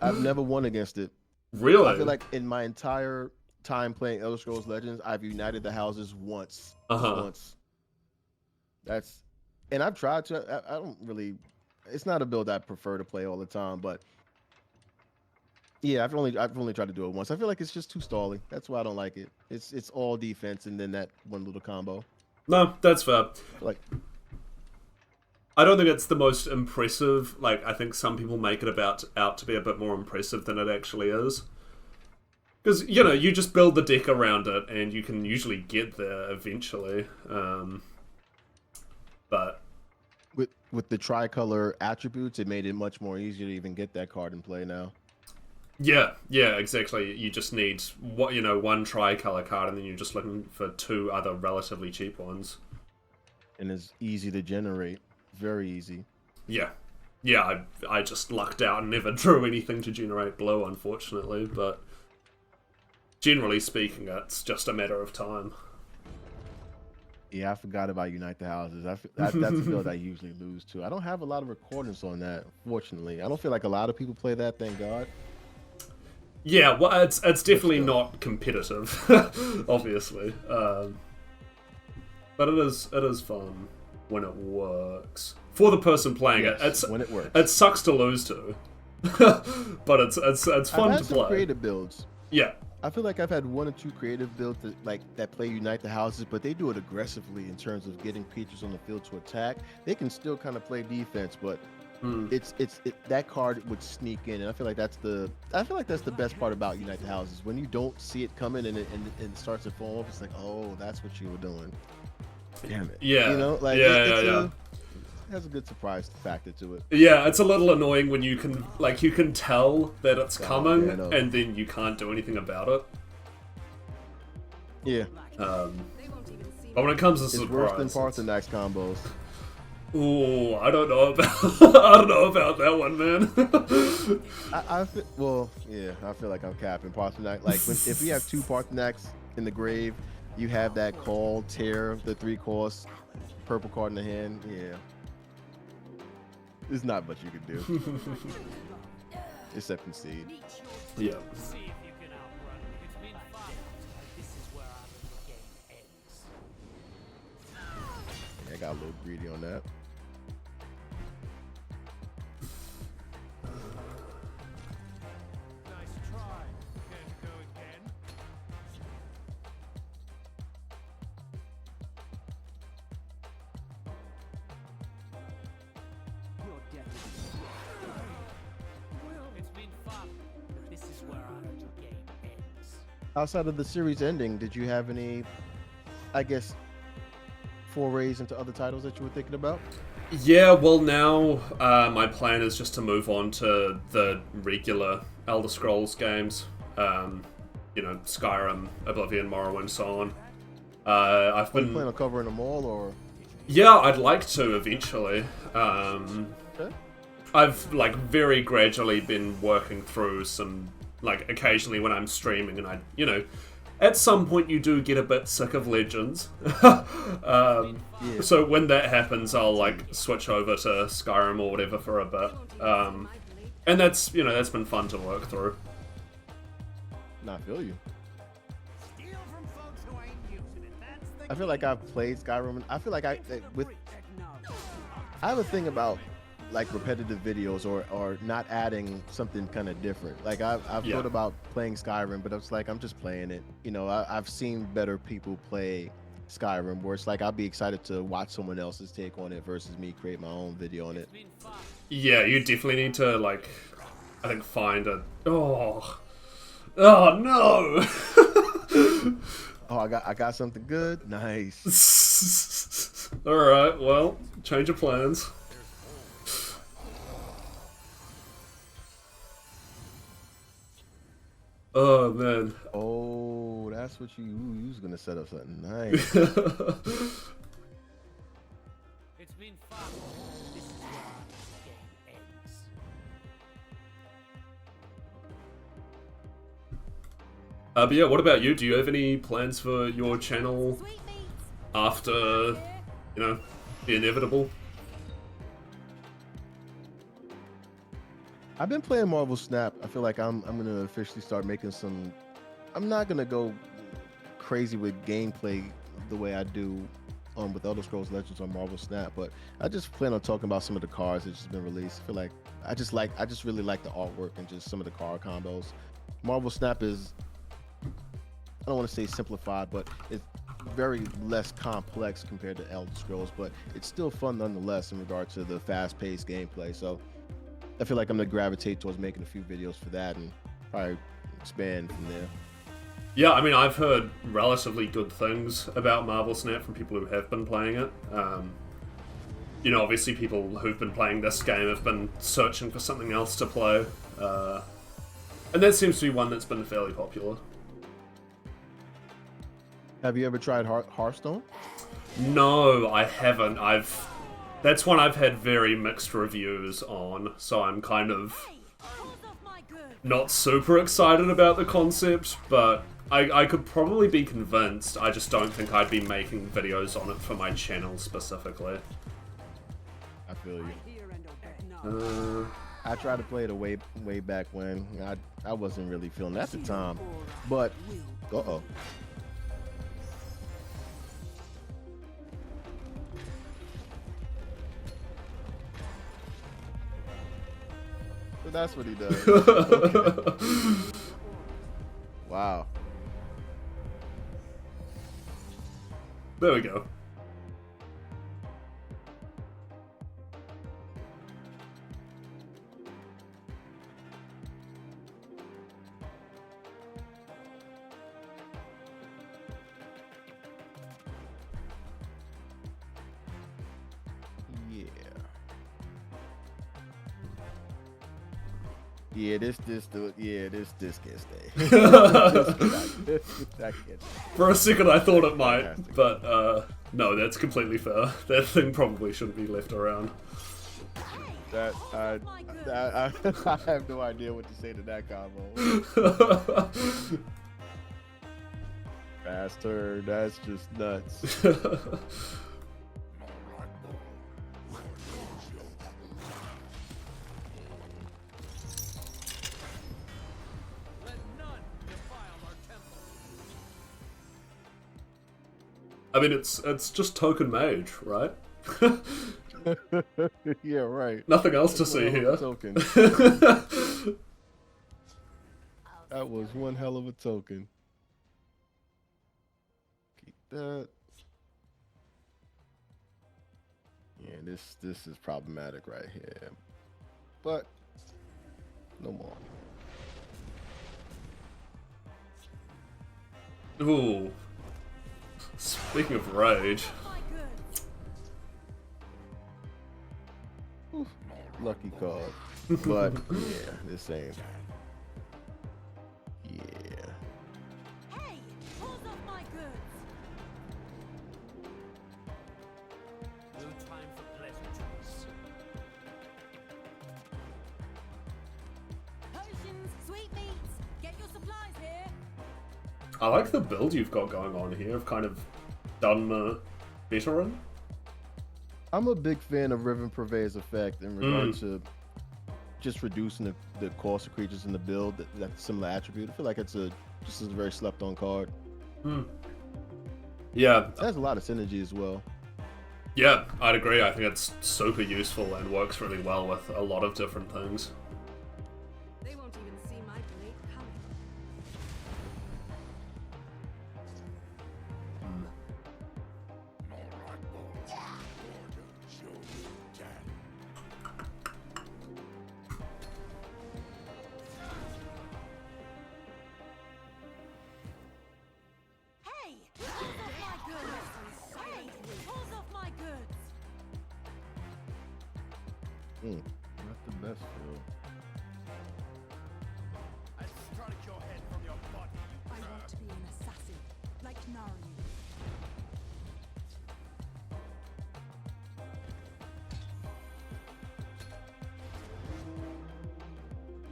I've never won against it. Really? I feel like in my entire time playing Elder Scrolls Legends, I've united the houses once. Once. And I've tried to. I don't really. It's not a build I prefer to play all the time, but yeah, I've only tried to do it once. I feel like it's just too stalling. That's why I don't like it. It's all defense and then that one little combo. No, that's fair. Like, I don't think it's the most impressive. Like, I think some people make it out to be a bit more impressive than it actually is. Because, you just build the deck around it, and you can usually get there eventually. But with the tricolor attributes, it made it much more easier to even get that card in play now. yeah, exactly. You just need one tricolor card, and then you're just looking for two other relatively cheap ones. And it's easy to generate. Very easy. Yeah, I just lucked out and never drew anything to generate blue, unfortunately. But generally speaking, it's just a matter of time. Yeah, I forgot about Unite the Houses. That's a build I usually lose to. I don't have a lot of recordings on that, fortunately. I don't feel like a lot of people play that, thank God. Yeah, well, it's definitely not competitive, obviously. But it is fun when it works for the person playing it. It's when it works. It sucks to lose to, but it's fun I've had to some play. creative builds. Yeah. I feel like I've had 1 or 2 creative builds that play Unite the Houses, but they do it aggressively in terms of getting creatures on the field to attack. They can still kind of play defense, but that card would sneak in, and I feel like that's the best part about Unite the Houses. When you don't see it coming and it starts to fall off, it's like, oh, that's what you were doing. Damn it. Yeah. You know, like yeah. It has a good surprise factor to it. Yeah, it's a little annoying when you can tell that it's coming, yeah, I know. and then you can't do anything about it. Yeah, But when it comes to it's surprise, worse than Parthenax combos. ooh, I don't know about that one, man. I feel like I'm capping Parthenax. Like if we have 2 Parthenax in the grave, you have that call, tear, the 3-cost, purple card in the hand. Yeah, there's not much you can do except concede. Yeah. See if you can outrun me. It's been fun. This is where our little game ends. Yeah, I got a little greedy on that. Nice try. Care to go again? Your death is It's been fun. This is where our little game ends. Outside of the series ending, did you have any, I guess, forays into other titles that you were thinking about? Yeah, well now my plan is just to move on to the regular Elder Scrolls games. Skyrim, Oblivion, Morrowind, so on. I've You been plan on covering them all, or? Yeah, I'd like to eventually. Okay. I've very gradually been working through some occasionally when I'm streaming, and at some point you do get a bit sick of Legends. So when that happens, I'll switch over to Skyrim or whatever for a bit. And that's been fun to work through. Not feel you. Steal from folks who ain't using it. That's the I feel like I've played Skyrim, and I feel like I have a thing about repetitive videos or not adding something kind of different. I've Yeah. thought about playing Skyrim, but it's I'm just playing it. I've seen better people play Skyrim where it's I'll be excited to watch someone else's take on it versus me create my own video on it. Yeah, you definitely need to I think find a oh no. Oh, I got something good. Nice. All right, well, change of plans. Oh man. Oh, that's what you was gonna set up something nice. It's been fun. This is where our little game ends. But yeah, what about you? Do you have any plans for your channel Sweet meat. after, the inevitable? I've been playing Marvel Snap. I feel like I'm gonna officially start making some. I'm not gonna go crazy with gameplay the way I do with Elder Scrolls Legends on Marvel Snap, but I just plan on talking about some of the cards that's just been released. I feel like I just really like the artwork and just some of the card combos. Marvel Snap is, I don't want to say simplified, but it's very less complex compared to Elder Scrolls, but it's still fun nonetheless in regard to the fast-paced gameplay. So I feel like I'm gonna gravitate towards making a few videos for that and probably expand from there. Yeah, I mean, I've heard relatively good things about Marvel Snap from people who have been playing it. Obviously people who've been playing this game have been searching for something else to play. And that seems to be one that's been fairly popular. Have you ever tried Hearthstone? No, I haven't. That's one I've had very mixed reviews on, so I'm kind of Hey, hands off my goods. not super excited about the concept, but I could probably be convinced. I just don't think I'd be making videos on it for my channel specifically. I feel you. Hear and obey. No. I tried to play it way back when I wasn't really feeling it at the time, but uh-oh. So that's what he does. Okay. Wow. There we go. Yeah, this can stay. For a second I thought it might, but no, that's completely fair. That thing probably shouldn't be left around. I have no idea what to say to that combo. Bastard, that's just nuts. I mean, it's just token mage, right? Yeah, right. Nothing else to see here. Token. That was one hell of a token. Keep that. Yeah, this is problematic right here. But no more. Ooh. Speaking of rage. Oof, lucky card. But yeah, this ain't. Yeah. Hey, pulls off my goods. No time for pleasantries. Potions, sweetmeats, get your supplies here. I like the build you've got going on here. I've kind of done the veteran. I'm a big fan of Riven Purveyor's effect in regard to just reducing the cost of creatures in the build. That's a similar attribute. I feel like it's just a very slept on card. Yeah. It has a lot of synergy as well. Yeah, I'd agree. I think it's super useful and works really well with a lot of different things. They won't even see my blade coming. Hey, pulls off my goods. Hey, pulls off my goods. Not the best feel. I strike your head from your body, I want to be an assassin, like Naru.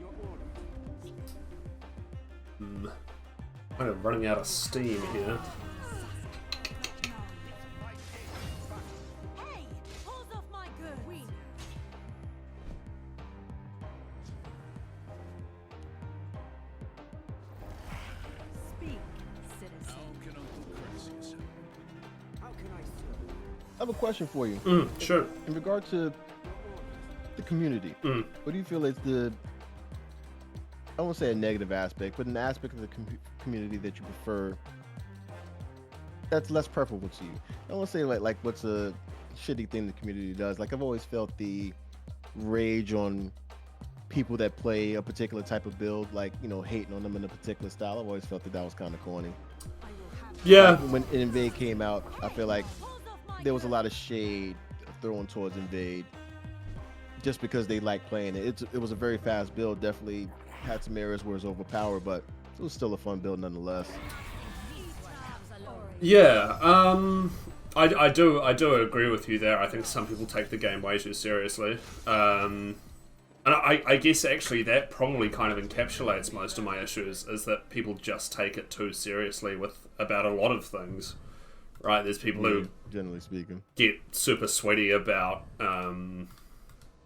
your order. Kind of running out of steam here. Hey, pulls off my goods. We know. Speak, citizen. How can I serve? I have a question for you. Sure. In regard to the community, what do you feel is I won't say a negative aspect, but an aspect of the community that you prefer that's less preferable to you? I don't want to say like what's a shitty thing the community does. Like, I've always felt the rage on people that play a particular type of build, like, you know, hating on them in a particular style. I've always felt that was kind of corny. Yeah. When Invade came out, I feel like there was a lot of shade thrown towards Invade just because they like playing it. It was a very fast build, definitely had some areas where it was overpowered, but it was still a fun build nonetheless. Yeah, I do agree with you there. I think some people take the game way too seriously. And I guess actually that probably kind of encapsulates most of my issues, is that people just take it too seriously about a lot of things, right? There's people who, generally speaking, get super sweaty about,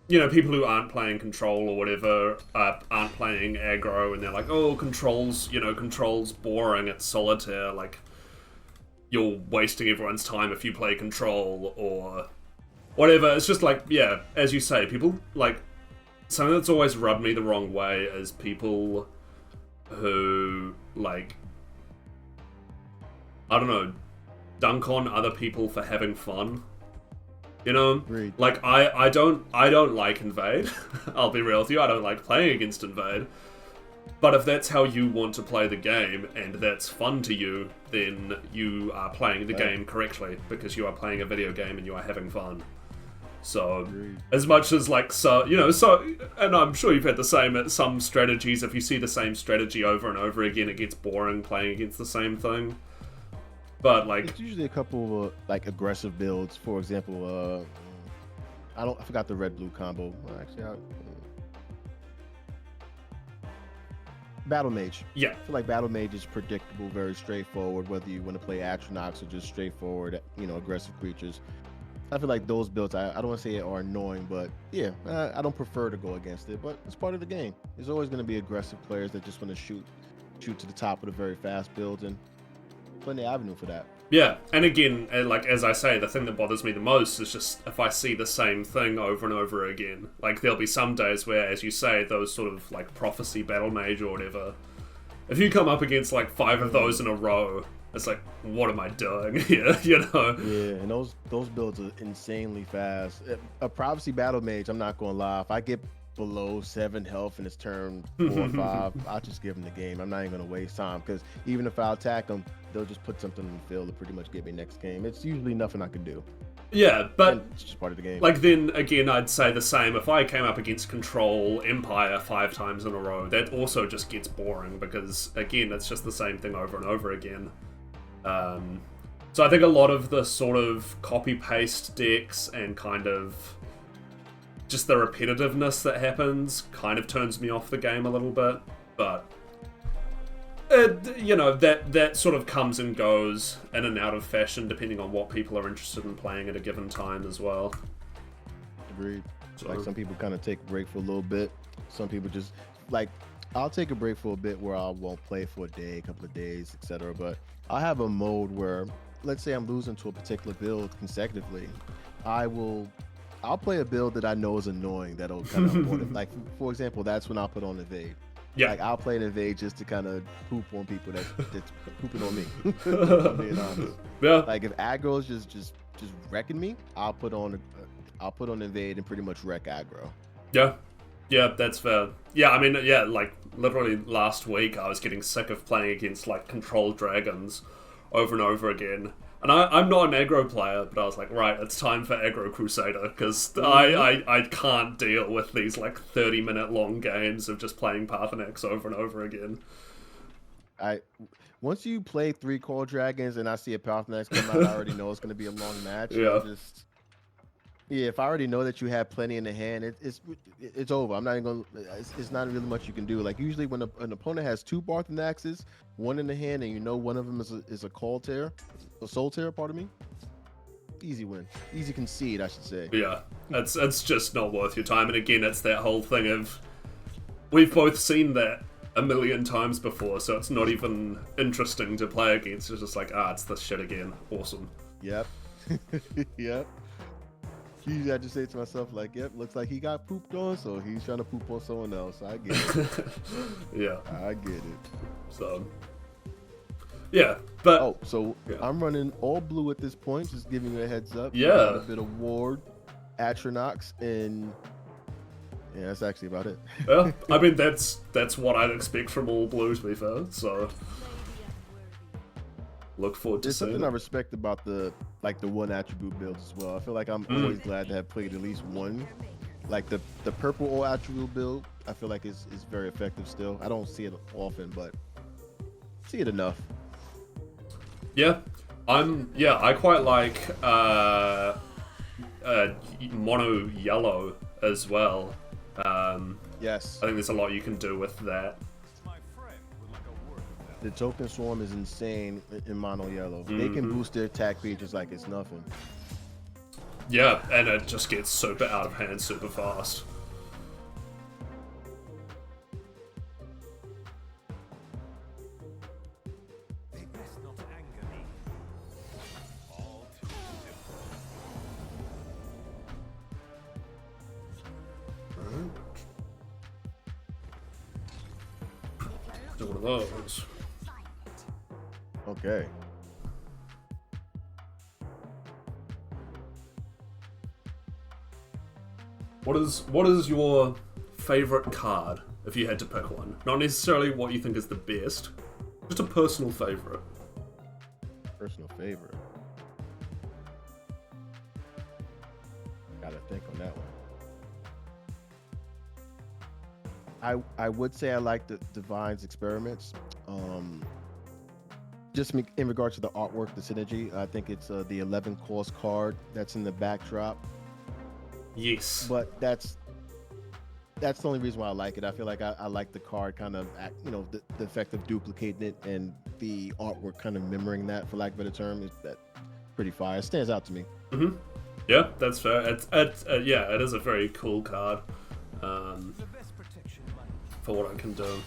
you know, people who aren't playing Control or whatever, aren't playing aggro, and they're like, oh, Control's boring, it's solitaire, like, you're wasting everyone's time if you play Control, or whatever. It's just like, yeah, as you say, people, like, something that's always rubbed me the wrong way is people who, like, I don't know, dunk on other people for having fun. You know? Agreed. Like, I don't like Invade. I'll be real with you, I don't like playing against Invade. But if that's how you want to play the game, and that's fun to you, then you are playing the game correctly, because you are playing a video game and you are having fun. So, Agreed. as much as, like, and I'm sure you've had the same at some strategies, if you see the same strategy over and over again, it gets boring playing against the same thing. But, like, it's usually a couple of like aggressive builds. For example, I forgot the red blue combo. Well, actually, Battle Mage. yeah. I feel like Battle Mage is predictable, very straightforward. Whether you want to play Atronachs or just straightforward, aggressive creatures. I feel like those builds, I don't want to say are annoying, but yeah, I don't prefer to go against it. But it's part of the game. There's always going to be aggressive players that just want to shoot to the top of the very fast builds, and plenty of avenue for that. Yeah, and again, like, as I say, the thing that bothers me the most is just if I see the same thing over and over again. Like, there'll be some days where, as you say, those sort of, like, Prophecy Battle Mage or whatever, if you come up against, like, 5 of those in a row, it's like, what am I doing here, you know? Yeah, and those builds are insanely fast. A Prophecy Battle Mage, I'm not going to lie, if I get below 7 health and it's turn 4 or 5, I'll just give them the game. I'm not even going to waste time, because even if I attack them, they'll just put something in the field to pretty much get me next game. It's usually nothing I can do. Yeah, but And it's just part of the game. like, then again, I'd say the same. If I came up against Control Empire 5 times in a row, that also just gets boring, because again, it's just the same thing over and over again. So I think a lot of the sort of copy-paste decks and kind of just the repetitiveness that happens kind of turns me off the game a little bit, but that sort of comes and goes in and out of fashion depending on what people are interested in playing at a given time as well. Agreed. So, Like, some people kind of take a break for a little bit. Some people just, like, I'll take a break for a bit where I won't play for a day, a couple of days, etc. But I have a mode where, let's say I'm losing to a particular build consecutively, I'll play a build that I know is annoying, that'll kind of like, for example, that's when I'll put on Evade. yeah. Like, I'll play an Evade just to kind of poop on people that's pooping on me. If I'm being honest. Yeah. Like, if aggro's just wrecking me, I'll put on Evade and pretty much wreck aggro. Yeah, that's fair. Yeah, I mean, yeah, like, literally last week I was getting sick of playing against, like, controlled dragons over and over again. And I'm not an aggro player, but I was like, right, it's time for Aggro Crusader, because I can't deal with these, like, 30-minute long games of just playing Pathanax over and over again. Once you play 3 Core Dragons and I see a Pathanax come out, I already know it's going to be a long match. Yeah. If I already know that you have plenty in the hand, it's over. I'm not even going. It's not really much you can do. Like, usually when an opponent has 2 Pathanaxes, 1 in the hand, and you know one of them is a soul tear. Pardon me. Easy win. Easy concede, I should say. Yeah, it's just not worth your time. And again, it's that whole thing of, we've both seen that a million times before, so it's not even interesting to play against. It's just like, it's this shit again. Awesome. Yep. Yep. Usually I just say to myself, like, yep, looks like he got pooped on, so he's trying to poop on someone else. I get it. Yeah. I get it. So, yeah, but... Oh, so yeah. I'm running all blue at this point, just giving you a heads up. Yeah. A bit of Ward, Atronachs, and yeah, that's actually about it. Yeah, I mean, that's what I'd expect from all blue, to be fair, so... Look forward to There's seeing something it. I respect about the one attribute builds as well. I feel like I'm always glad to have played at least one. Like the purple all attribute build, I feel like is very effective still. I don't see it often, but see it enough. Yeah, I quite like mono yellow as well. Yes. I think there's a lot you can do with that. The token swarm is insane in mono yellow. They can boost their attack features like it's nothing. Yeah, and it just gets super out of hand super fast. They best not anger me. All too Do one of those. Okay. What is your favorite card if you had to pick one? Not necessarily what you think is the best, just a personal favorite. Personal favorite. Gotta think on that one. I would say I like the Divine's Experiments. Just in regards to the artwork, the synergy, I think it's the 11 cost card that's in the backdrop. Yes. But that's the only reason why I like it. I feel like I like the card kind of, the effect of duplicating it and the artwork kind of mirroring that, for lack of a better term. Is that pretty fire? It stands out to me. Mm-hmm. Yeah, that's fair. Yeah, it is a very cool card. For what it can do.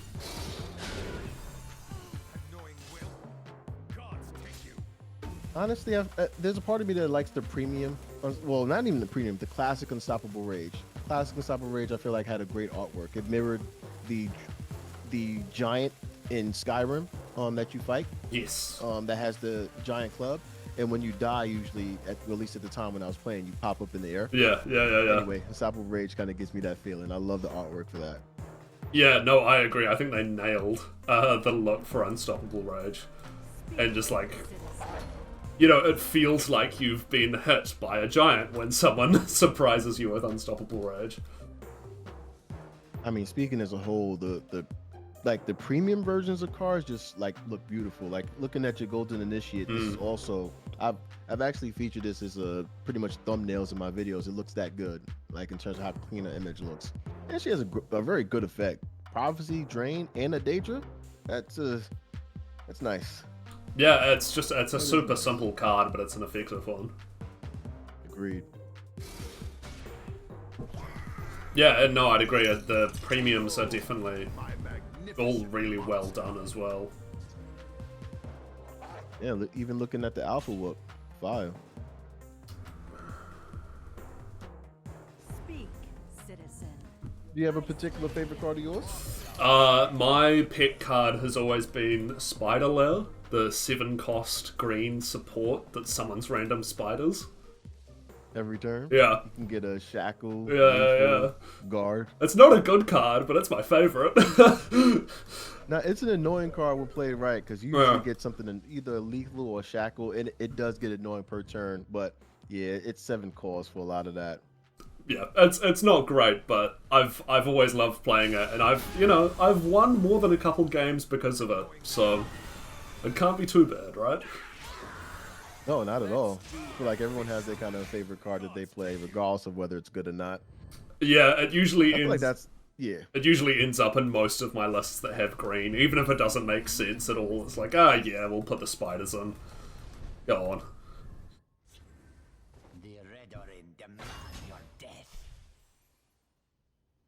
Honestly, there's a part of me that likes the premium. Well, not even the premium, the classic Unstoppable Rage. Classic Unstoppable Rage, I feel like, had a great artwork. It mirrored the giant in Skyrim that you fight. Yes. That has the giant club. And when you die, usually, at least at the time when I was playing, you pop up in the air. Yeah. Anyway, Unstoppable Rage kind of gives me that feeling. I love the artwork for that. Yeah, no, I agree. I think they nailed the look for Unstoppable Rage. And just like, it feels like you've been hit by a giant when someone surprises you with Unstoppable Rage. I mean, speaking as a whole, the premium versions of cards just like look beautiful. Like looking at your Golden Initiate, this is also I've actually featured this as pretty much thumbnails in my videos. It looks that good, like in terms of how clean the image looks. And she has a very good effect. Prophecy, Drain, and a Daedra. That's nice. Yeah, it's a super simple card, but it's an effective one. Agreed. Yeah, no, I'd agree. The premiums are definitely all really well done as well. Yeah, even looking at the alpha look, fire. Speak, citizen. Do you have a particular favorite card of yours? My pet card has always been Spider Lair, the 7-cost green support that summons random spiders. Every turn? Yeah. You can get a shackle, Yeah. guard. It's not a good card, but it's my favorite. Now, it's an annoying card when played right, because you usually get something in either a lethal or a shackle, and it does get annoying per turn, but yeah, it's 7 costs for a lot of that. Yeah, it's not great, but I've always loved playing it, and I've won more than a couple games because of it, so it can't be too bad, right? No, not at all. I feel like everyone has their kind of favorite card that they play, regardless of whether it's good or not. Yeah, it usually I feel like that's It usually ends up in most of my lists that have green, even if it doesn't make sense at all. It's like, yeah, we'll put the spiders in. Go on. The Redorin demand your death. I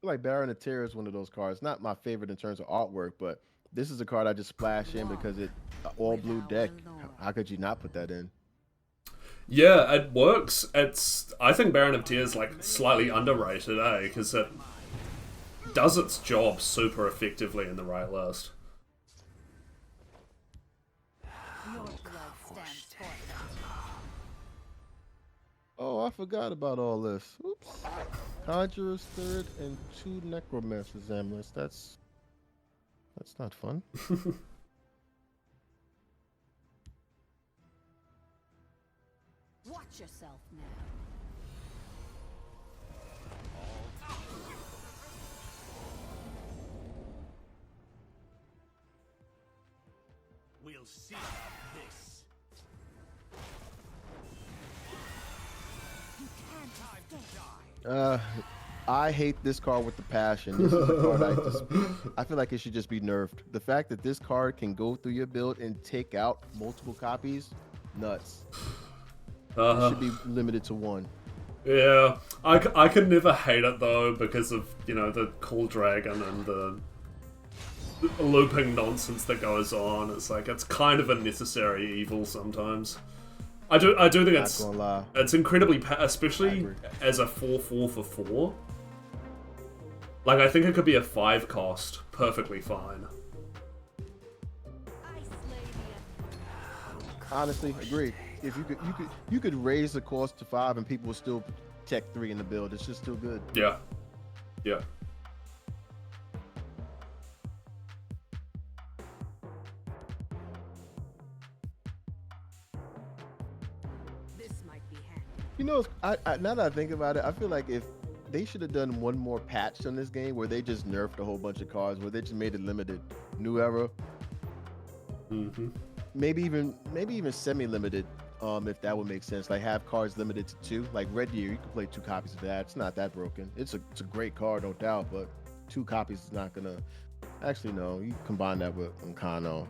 feel like Baron of Terror is one of those cards. Not my favorite in terms of artwork, but this is a card I just splash in because it all blue deck. How could you not put that in? Yeah, it works. I think Baron of Tears like slightly underrated, because it does its job super effectively in the right list. Your blood stands for it. Oh, I forgot about all this. Oops. Conjurer's Third and 2 Necromancer's Amulets. That's not fun. Watch yourself now. We'll see about this. You can't escape. I hate this card with the passion. This is a card I feel like it should just be nerfed. The fact that this card can go through your build and take out multiple copies, nuts. It should be limited to one. Yeah, I could never hate it though because of, you know, the cool dragon and the looping nonsense that goes on. It's like, it's kind of a necessary evil sometimes. I do think it's incredibly especially as a 4/4 for 4. Like, I think it could be a 5 cost perfectly fine. I slay the enemy. Honestly, agreed. If you could raise the cost to 5 and people will still tech 3 in the build. It's just still good. Yeah. Yeah. This might be handy. You know, now that I think about it, I feel like if they should have done one more patch on this game where they just nerfed a whole bunch of cards, where they just made it limited. New era. Mm-hmm. Maybe even semi-limited. If that would make sense, like have cards limited to 2. Like Red Deer, you can play 2 copies of that. It's not that broken. It's a great card, no doubt, but 2 copies is not gonna. Actually, no. You combine that with Nkano,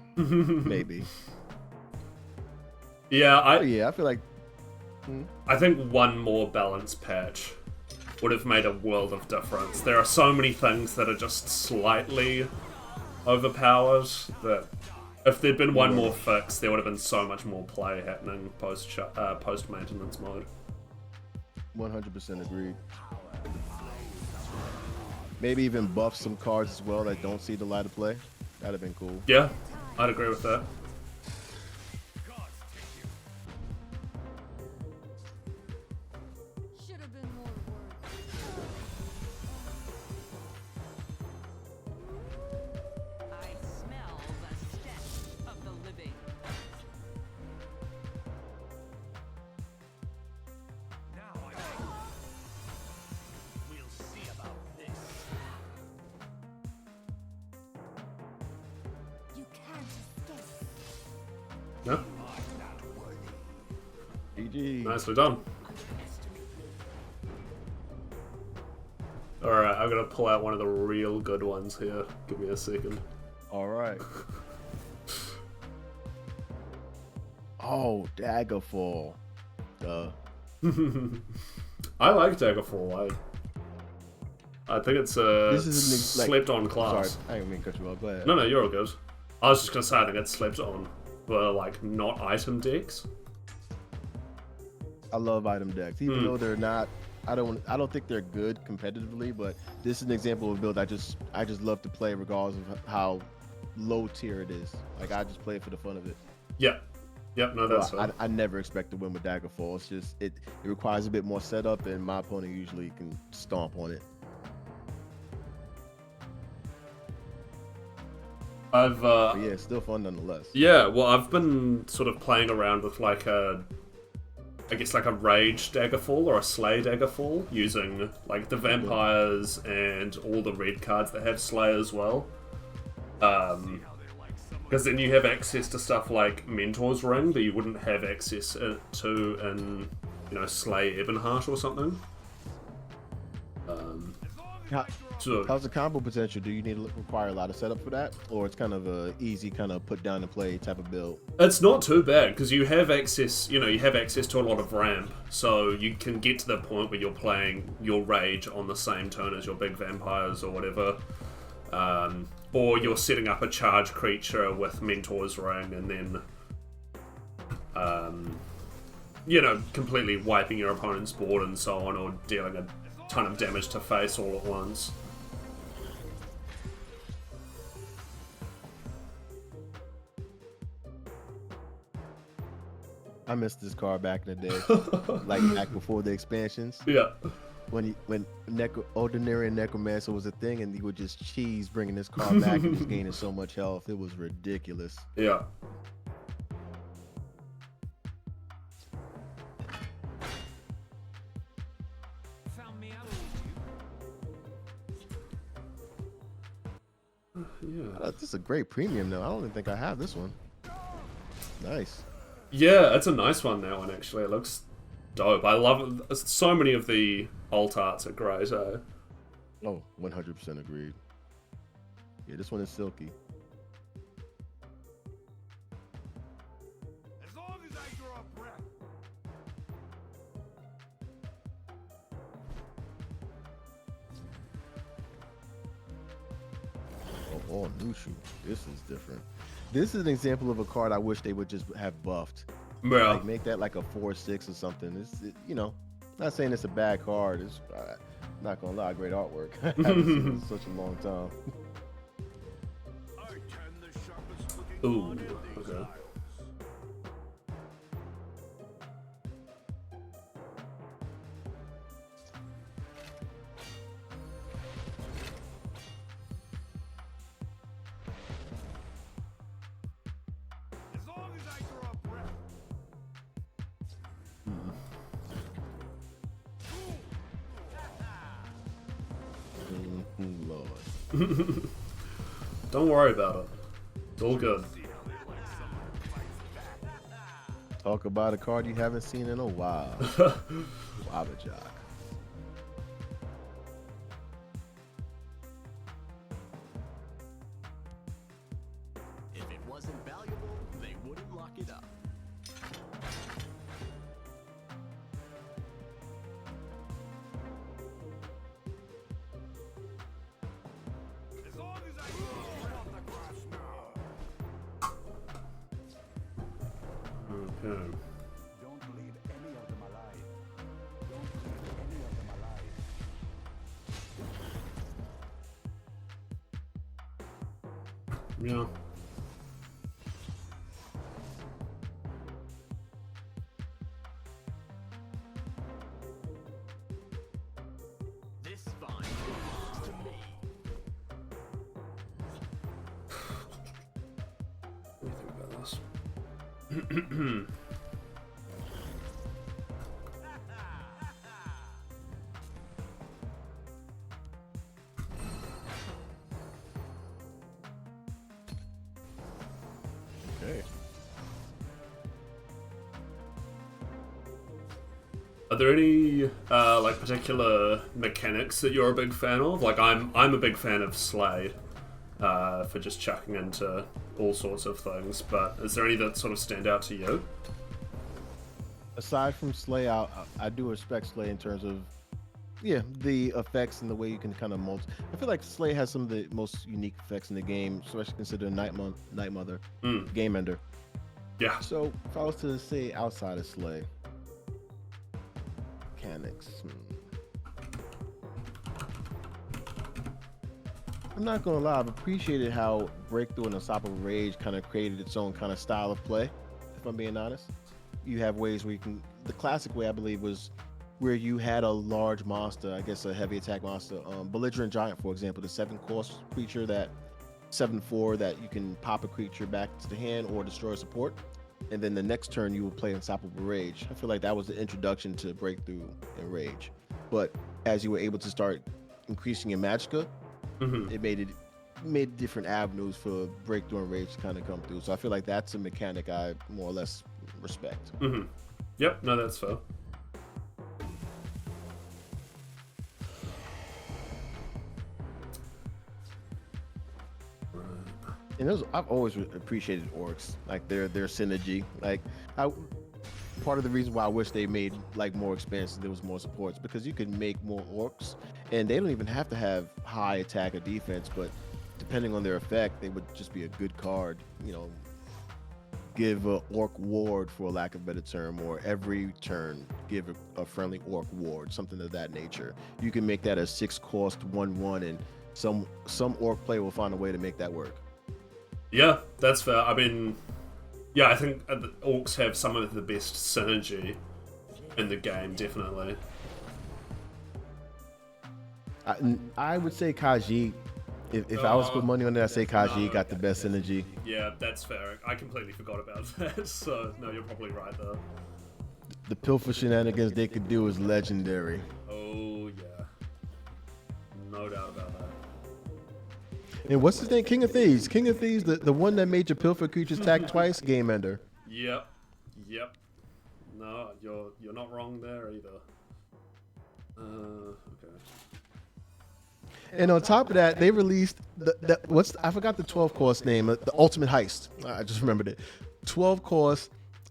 maybe. Yeah, I feel like. I think one more balanced patch would have made a world of difference. There are so many things that are just slightly overpowered that if there'd been one more fix, there would have been so much more play happening post maintenance mode. 100% agreed. Maybe even buff some cards as well that don't see the light of play. That'd have been cool. Yeah, I'd agree with that. Should have been more words. I smell the stench of the living. Now I think we'll see about this. You can't escape. Yeah, GG. nicely done. Alright, I'm gonna pull out one of the real good ones here. Give me a second. All right. Oh, Daggerfall. Duh. I like Daggerfall. I think it's a This is an slept-on class. Sorry, I didn't mean to cut you off. Go ahead. No, you're all good. I was just gonna say I think it's slept on for like not item decks. I love item decks, even though they're not. I don't think they're good competitively, but this is an example of a build I just love to play regardless of how low tier it is. Like I just play it for the fun of it. Yep, no, that's fair. I never expect to win with Daggerfall. It's just it requires a bit more setup, and my opponent usually can stomp on it. But yeah, it's still fun nonetheless. Yeah, well, I've been sort of playing around with like I guess like a Rage Daggerfall or a Slay Daggerfall, using like the vampires and all the red cards that have Slay as well. Because then you have access to stuff like Mentor's Ring that you wouldn't have access to in, you know, Slay Ebonheart or something. How's the combo potential? Do you require a lot of setup for that, or it's kind of a easy kind of put down and play type of build? It's not too bad because you have access. You know, you have access to a lot of ramp, so you can get to the point where you're playing your Rage on the same turn as your big vampires or whatever, or you're setting up a charge creature with Mentor's Ring and then, you know, completely wiping your opponent's board and so on, or dealing a ton of damage to face all at once. I missed this card back in the day, like back before the expansions. Yeah. When Ordinary and Necromancer was a thing, and you would just cheese bringing this card back and just gaining so much health. It was ridiculous. Yeah. Found me out on YouTube. Yeah. This is a great premium though. I don't even think I have this one. Nice. Yeah, it's a nice one, that one, actually. It looks dope. I love it. So many of the alt arts are great, eh? Oh, 100% agreed. Yeah, this one is silky. As long as I draw a breath. Oh, new shoe. This is different. This is an example of a card I wish they would just have buffed. Yeah. Like make that like a 4/6 or something. Not saying it's a bad card. It's not gonna lie, great artwork. I haven't seen it in such a long time. I can the sharpest looking Ooh, one in these okay. isles. As long as I draw a breath. Lord. Don't worry about it. It's all good. See how they like someone who fights back. Talk about a card you haven't seen in a while. Wabajock. If it wasn't valuable, they wouldn't lock it up. As long as I get off the grass now. Okay. Don't leave any of them alive. Don't leave any of them alive. Yeah. This find belongs to me. What do you think about this? Okay. Are there any like particular mechanics that you're a big fan of? Like I'm a big fan of Slay for just chucking into all sorts of things. But is there any that sort of stand out to you? Aside from Slay, I do respect Slay in terms of the effects and the way you can kind of I feel like Slay has some of the most unique effects in the game, especially considering Night Mother, Game Ender. Yeah. So if I was to say outside of Slay, mechanics. I'm not gonna lie, I've appreciated how Breakthrough and Unstoppable Rage kind of created its own kind of style of play. If I'm being honest, you have ways where you can. The classic way, I believe, was where you had a large monster, I guess a heavy attack monster, Belligerent Giant, for example, the 7-cost creature that 7/4 that you can pop a creature back to the hand or destroy a support, and then the next turn you will play Unstoppable Rage. I feel like that was the introduction to Breakthrough and Rage. But as you were able to start increasing your magicka, it made different avenues for Breakthrough and Rage to kind of come through. So I feel like that's a mechanic I more or less respect. Yep. No, that's fair. And I've always appreciated orcs, like their synergy. Like, part of the reason why I wish they made like more expansions, there was more supports, because you could make more orcs, and they don't even have to have high attack or defense, but depending on their effect, they would just be a good card. You know, give a orc ward, for lack of a better term, or every turn give a friendly orc ward, something of that nature. You can make that a 6-cost 1/1, and some orc player will find a way to make that work. Yeah, that's fair. I mean, yeah, I think the orcs have some of the best synergy in the game, definitely. I would say Kaji. If I was to put money on it, I'd say Kaji got the best synergy. Yeah, that's fair. I completely forgot about that. So, no, you're probably right there. The pilfer shenanigans they could do is legendary. Oh, yeah. No doubt about that. And what's his name? King of Thieves. King of Thieves, the one that made your pilfer creatures attack twice, Game Ender. Yep. No, you're not wrong there either. Okay. And on top of that, they released I forgot the 12 course name, the Ultimate Heist. I just remembered it. 12 course.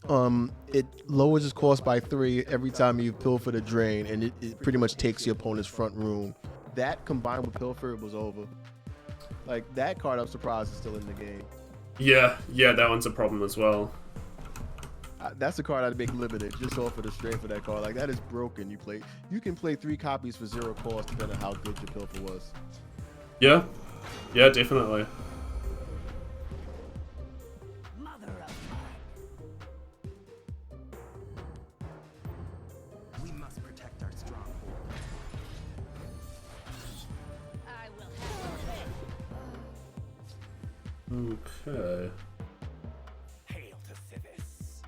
It lowers its cost by 3 every time you pilfer the drain, and it pretty much takes your opponent's front room. That combined with pilfer, it was over. Like that card, I'm surprised is still in the game. Yeah, that one's a problem as well. That's a card I'd make limited just off of the strength of that card. Like that is broken. You can play 3 copies for 0 cost depending on how good your pilfer was. Yeah, definitely. Mother of we must protect our stronghold. I will have Okay. Hail to Sivis.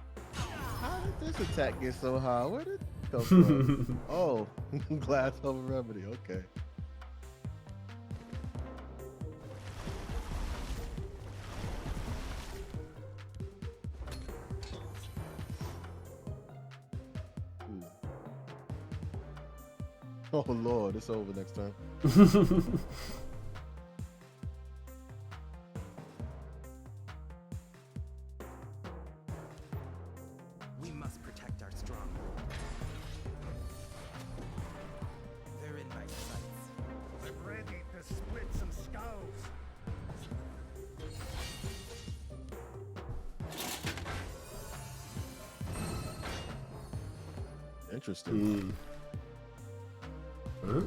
How did this attack get so high? Where did it come from? Oh, glass over remedy. Okay. Ooh. Oh Lord, it's over next time. We must protect our stronghold. They're in my sights. I'm ready to split some skulls. Interesting. Huh?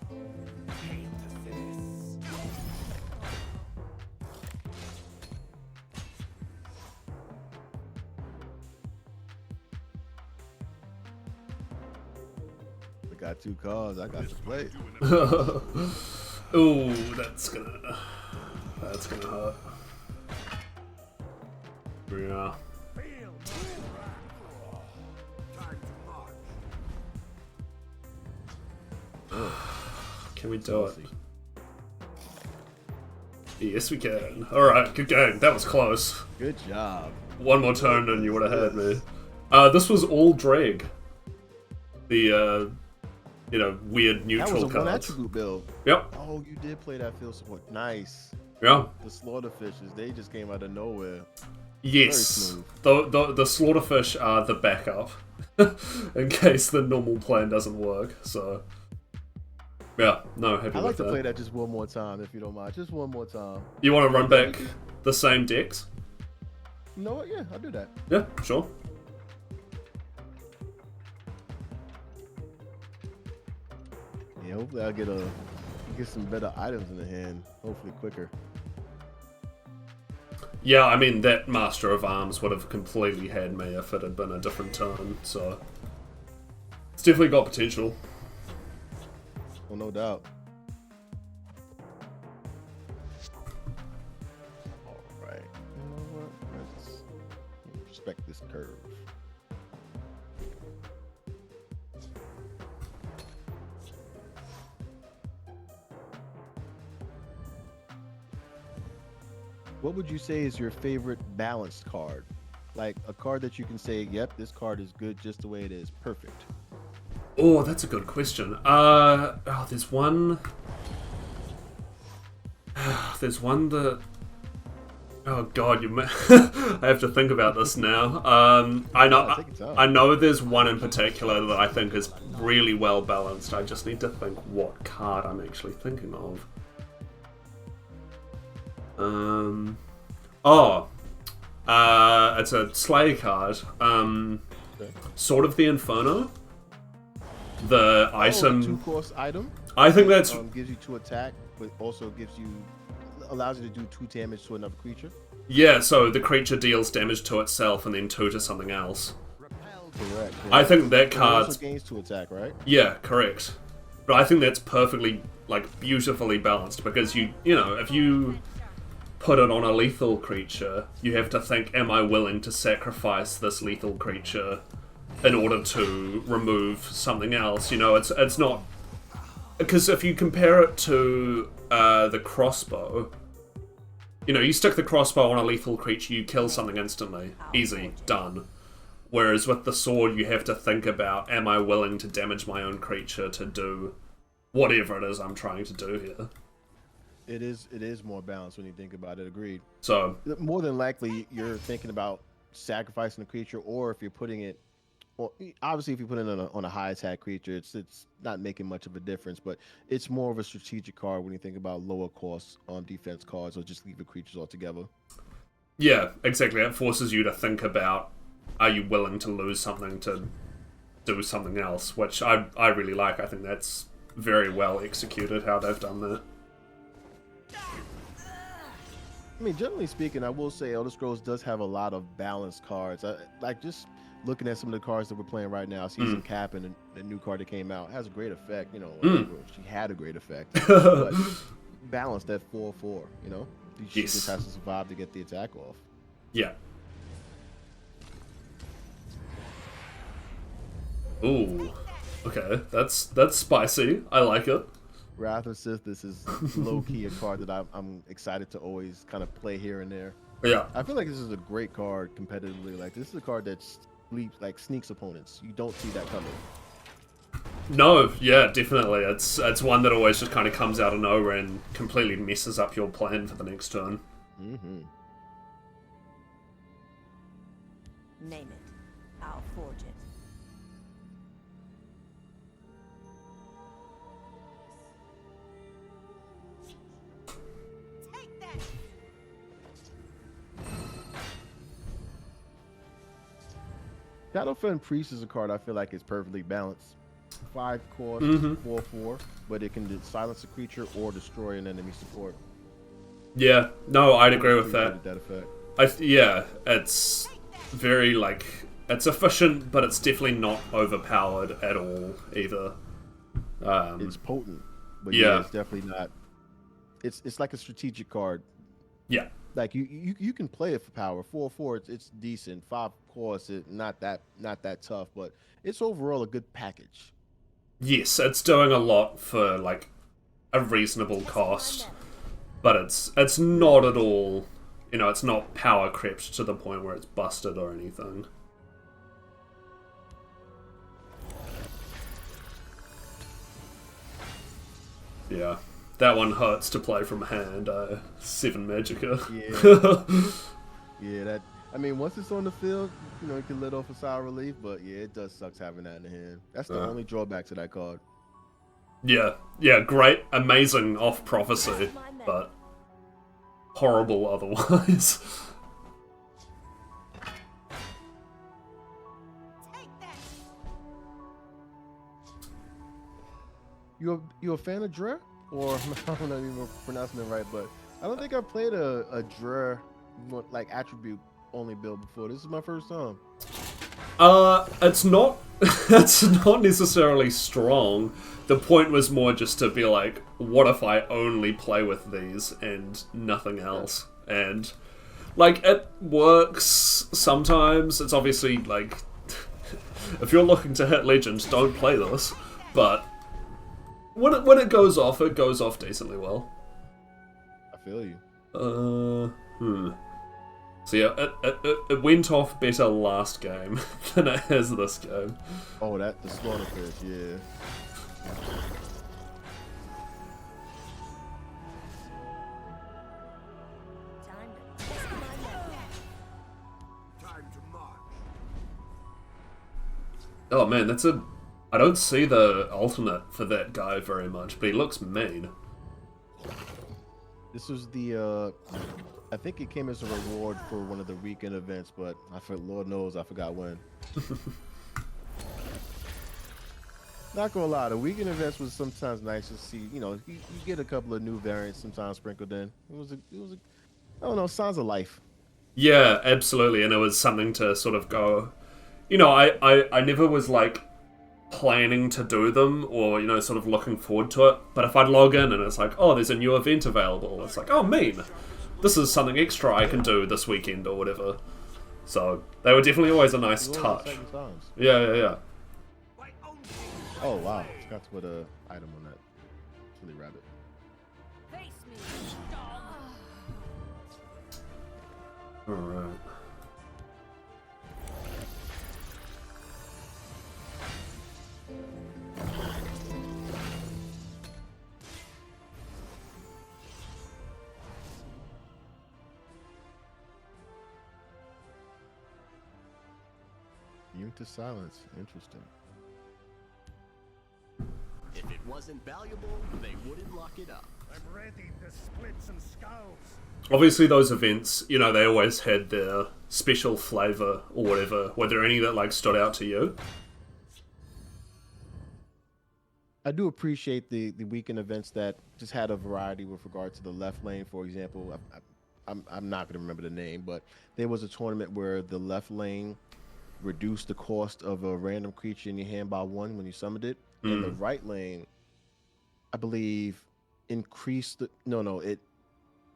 Hail to Sivis. I got 2 cards. I got to play. Ooh, that's gonna hurt. Yeah. Feel time to march. Can we do it? Yes, we can. Alright, good game. That was close. Good job. One more turn and you would have had me. This was all drag. The, weird That neutral was a 1 cards. attribute build. Yep. Oh, you did play that field support. Nice. Yeah. The slaughterfishes, they just came out of nowhere. Yes. Very The slaughterfish are the backup. In case the normal plan doesn't work, so... Yeah, no, happy I'd with like to that. play that just one more time, if you don't mind. Just one more time. You want to run back the same decks? You know what? Yeah, I'll do that. Yeah, sure. Yeah, hopefully I'll get some better items in the hand. Hopefully quicker. Yeah, I mean, that Master of Arms would have completely had me if it had been a different turn, so... It's definitely got potential. Well, no doubt. Alright. You know what? Let's respect this curve. What would you say is your favorite balanced card? Like a card that you can say, yep, this card is good just the way it is. Perfect. Oh, that's a good question. There's one... There's one that... Oh god, I have to think about this now. I know there's one in particular that I think is really well balanced. I just need to think what card I'm actually thinking of. It's a Slayer card. Sword of the Inferno. The item. 2-cost item. I think that's gives you 2 attack, but also allows you to do 2 damage to another creature. yeah. So the creature deals damage to itself and then 2 to something else. Correct. I think that It card. also gains 2 attack, right? Yeah, correct. But I think that's perfectly, beautifully balanced because if you put it on a lethal creature, you have to think, am I willing to sacrifice this lethal creature in order to remove something else? It's not... Because if you compare it to the crossbow, you stick the crossbow on a lethal creature, you kill something instantly. Easy. Done. Whereas with the sword, you have to think about, am I willing to damage my own creature to do whatever it is I'm trying to do here. It is more balanced when you think about it. Agreed. So More than likely, you're thinking about sacrificing a creature, or if you're putting it, well, obviously, if you put it on a high attack creature, it's not making much of a difference. But it's more of a strategic card when you think about lower cost on defense cards, or just leave the creatures altogether. yeah, exactly. It forces you to think about, are you willing to lose something to do something else, which I really like. I think that's very well executed how they've done that. I mean, generally speaking, I will say Elder Scrolls does have a lot of balanced cards. Like just looking at some of the cards that we're playing right now, Season Cap and the new card that came out has a great effect. You know, she had a great effect, but balanced at 4/4. You know, she just has to survive to get the attack off. Yeah. Ooh. Okay, that's spicy. I like it. Wrath of Sith, this is low key a card that I'm excited to always kind of play here and there. Yeah. I feel like this is a great card competitively. Like this is a card that sneaks opponents. You don't see that coming. No, yeah, definitely. It's one that always just kind of comes out of nowhere and completely messes up your plan for the next turn. Mm-hmm. Name it. I'll forge it. Take that! Shadowfen Priest is a card I feel like is perfectly balanced. 5 cost, 4/4, but it can silence a creature or destroy an enemy support. Yeah, no, I'd agree with Pretty that. good at that effect. Yeah, it's very, like, it's efficient, but it's definitely not overpowered at all, either. It's potent, but yeah. yeah, it's definitely not. It's like a strategic card. Yeah. Like you can play it for power. 4/4, it's decent. 5 cost, not that tough, but it's overall a good package. Yes, it's doing a lot for, like, a reasonable cost, but it's not at all, you know, it's not power crept to the point where it's busted or anything. Yeah, that one hurts to play from hand. 7 Magicka. Yeah, that. I mean, once it's on the field, you know, you can let off a sigh of relief. But yeah, it does suck having that in the hand. That's the only drawback to that card. Yeah, great, amazing off prophecy, but horrible otherwise. Take that! You a fan of Dre? Or I'm not even pronouncing it right, but I don't think I've played a Dre like attribute only build before. This is my first time. It's not it's not necessarily strong. The point was more just to be like, what if I only play with these and nothing else? And like, it works sometimes. It's obviously like, if you're looking to hit legends, don't play this. But when it goes off decently well. I feel you. So yeah, it went off better last game than it has this game. Oh, the Slaughterfish, yeah. Time to test my metal. Time to march. Oh man, I don't see the alternate for that guy very much, but he looks mean. This was the I think it came as a reward for one of the weekend events, but Lord knows I forgot when. Not gonna lie, the weekend events was sometimes nice to see. You know, you get a couple of new variants sometimes sprinkled in. It was a I don't know, signs of life. Yeah, absolutely, and it was something to sort of go. You know, I never was like planning to do them or, you know, sort of looking forward to it. But if I'd log in and it's like, oh, there's a new event available, it's like, oh, mean. This is something extra I can do this weekend or whatever. So they were definitely always a nice touch. Yeah. Oh wow, I forgot to put a item on that. Chili rabbit. Face me, dog. Alright. Turning to silence. Interesting. If it wasn't valuable, they wouldn't lock it up. I'm ready to split some skulls. Obviously, those events, you know, they always had their special flavor or whatever. Were there any that like stood out to you? I do appreciate the weekend events that just had a variety with regard to the left lane, for example. I'm not going to remember the name, but there was a tournament where the left lane reduced the cost of a random creature in your hand by 1 when you summoned it, and the right lane, I believe, increased the it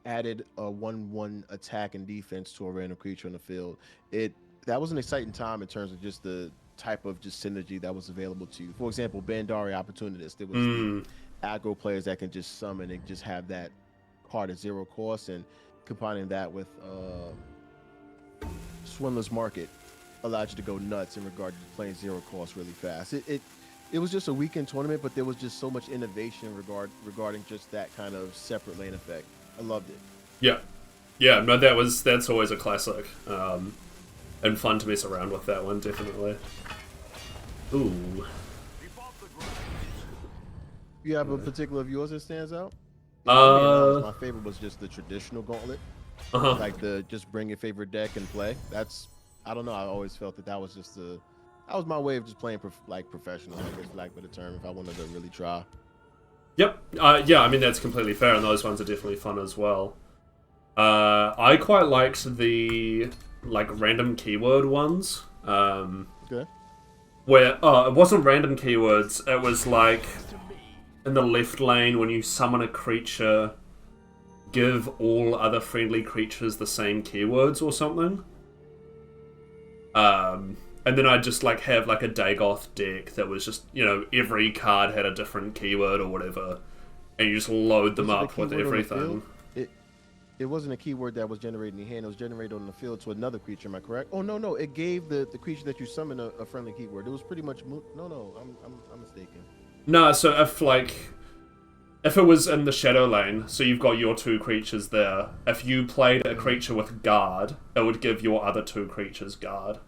added a 1/1 attack and defense to a random creature on the field. That was an exciting time in terms of just the type of just synergy that was available to you. For example, Bandari Opportunist. There was the aggro players that can just summon and just have that card at 0 cost, and combining that with Swindler's Market allowed you to go nuts in regard to playing 0 cost really fast. It was just a weekend tournament, but there was just so much innovation regarding just that kind of separate lane effect. I loved it. Yeah, no, that's always a classic, and fun to mess around with that one, definitely. Ooh. You have a particular of yours that stands out? My favorite was just the traditional gauntlet, like the just bring your favorite deck and play. I don't know. I always felt that was just that was my way of just playing professional, I guess, for lack of a better term, if I wanted to really try. Yep. Yeah, I mean, that's completely fair, and those ones are definitely fun as well. I quite liked the, like, random keyword ones. Okay. Where, it wasn't random keywords, it was like, in the left lane, when you summon a creature, give all other friendly creatures the same keywords or something. And then I'd just like have like a Dagoth deck that was just, you know, every card had a different keyword or whatever, and you just load them up with everything. It wasn't a keyword that was generated in your hand, it was generated on the field to another creature, am I correct? Oh no, it gave the creature that you summon a friendly keyword. It was pretty much I'm mistaken. No, so if it was in the shadow lane, so you've got your 2 creatures there, if you played a creature with guard, it would give your other 2 creatures guard.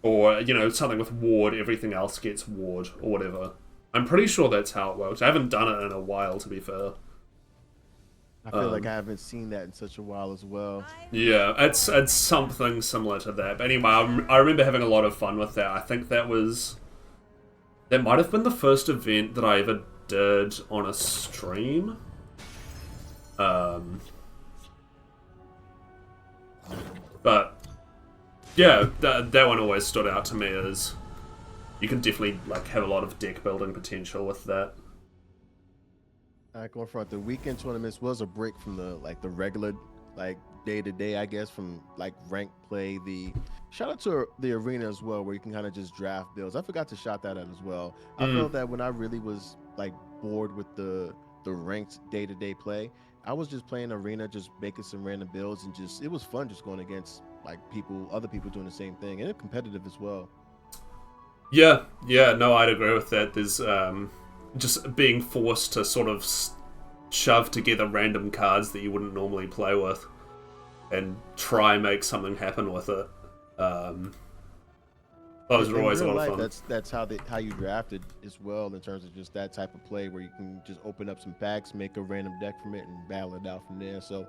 Or, you know, something with ward, everything else gets ward, or whatever. I'm pretty sure that's how it works. I haven't done it in a while, to be fair. I feel like I haven't seen that in such a while as well. Yeah, it's something similar to that. But anyway, I remember having a lot of fun with that. I think that might have been the first event that I ever did on a stream. But yeah, that one always stood out to me as you can definitely like have a lot of deck building potential with that. Going front, the weekend tournaments was a break from the regular day to day, I guess, from like ranked play. Shout out to the arena as well, where you can kind of just draft builds. I forgot to shout that out as well. I felt that when I really was like bored with the ranked day to day play, I was just playing arena, just making some random builds, and it was fun just going against like other people doing the same thing, and it's competitive as well. Yeah, no, I'd agree with that. There's just being forced to sort of shove together random cards that you wouldn't normally play with and try and make something happen with it. Those are always a lot of fun. That's how you drafted as well, in terms of just that type of play where you can just open up some packs, make a random deck from it, and battle it out from there. So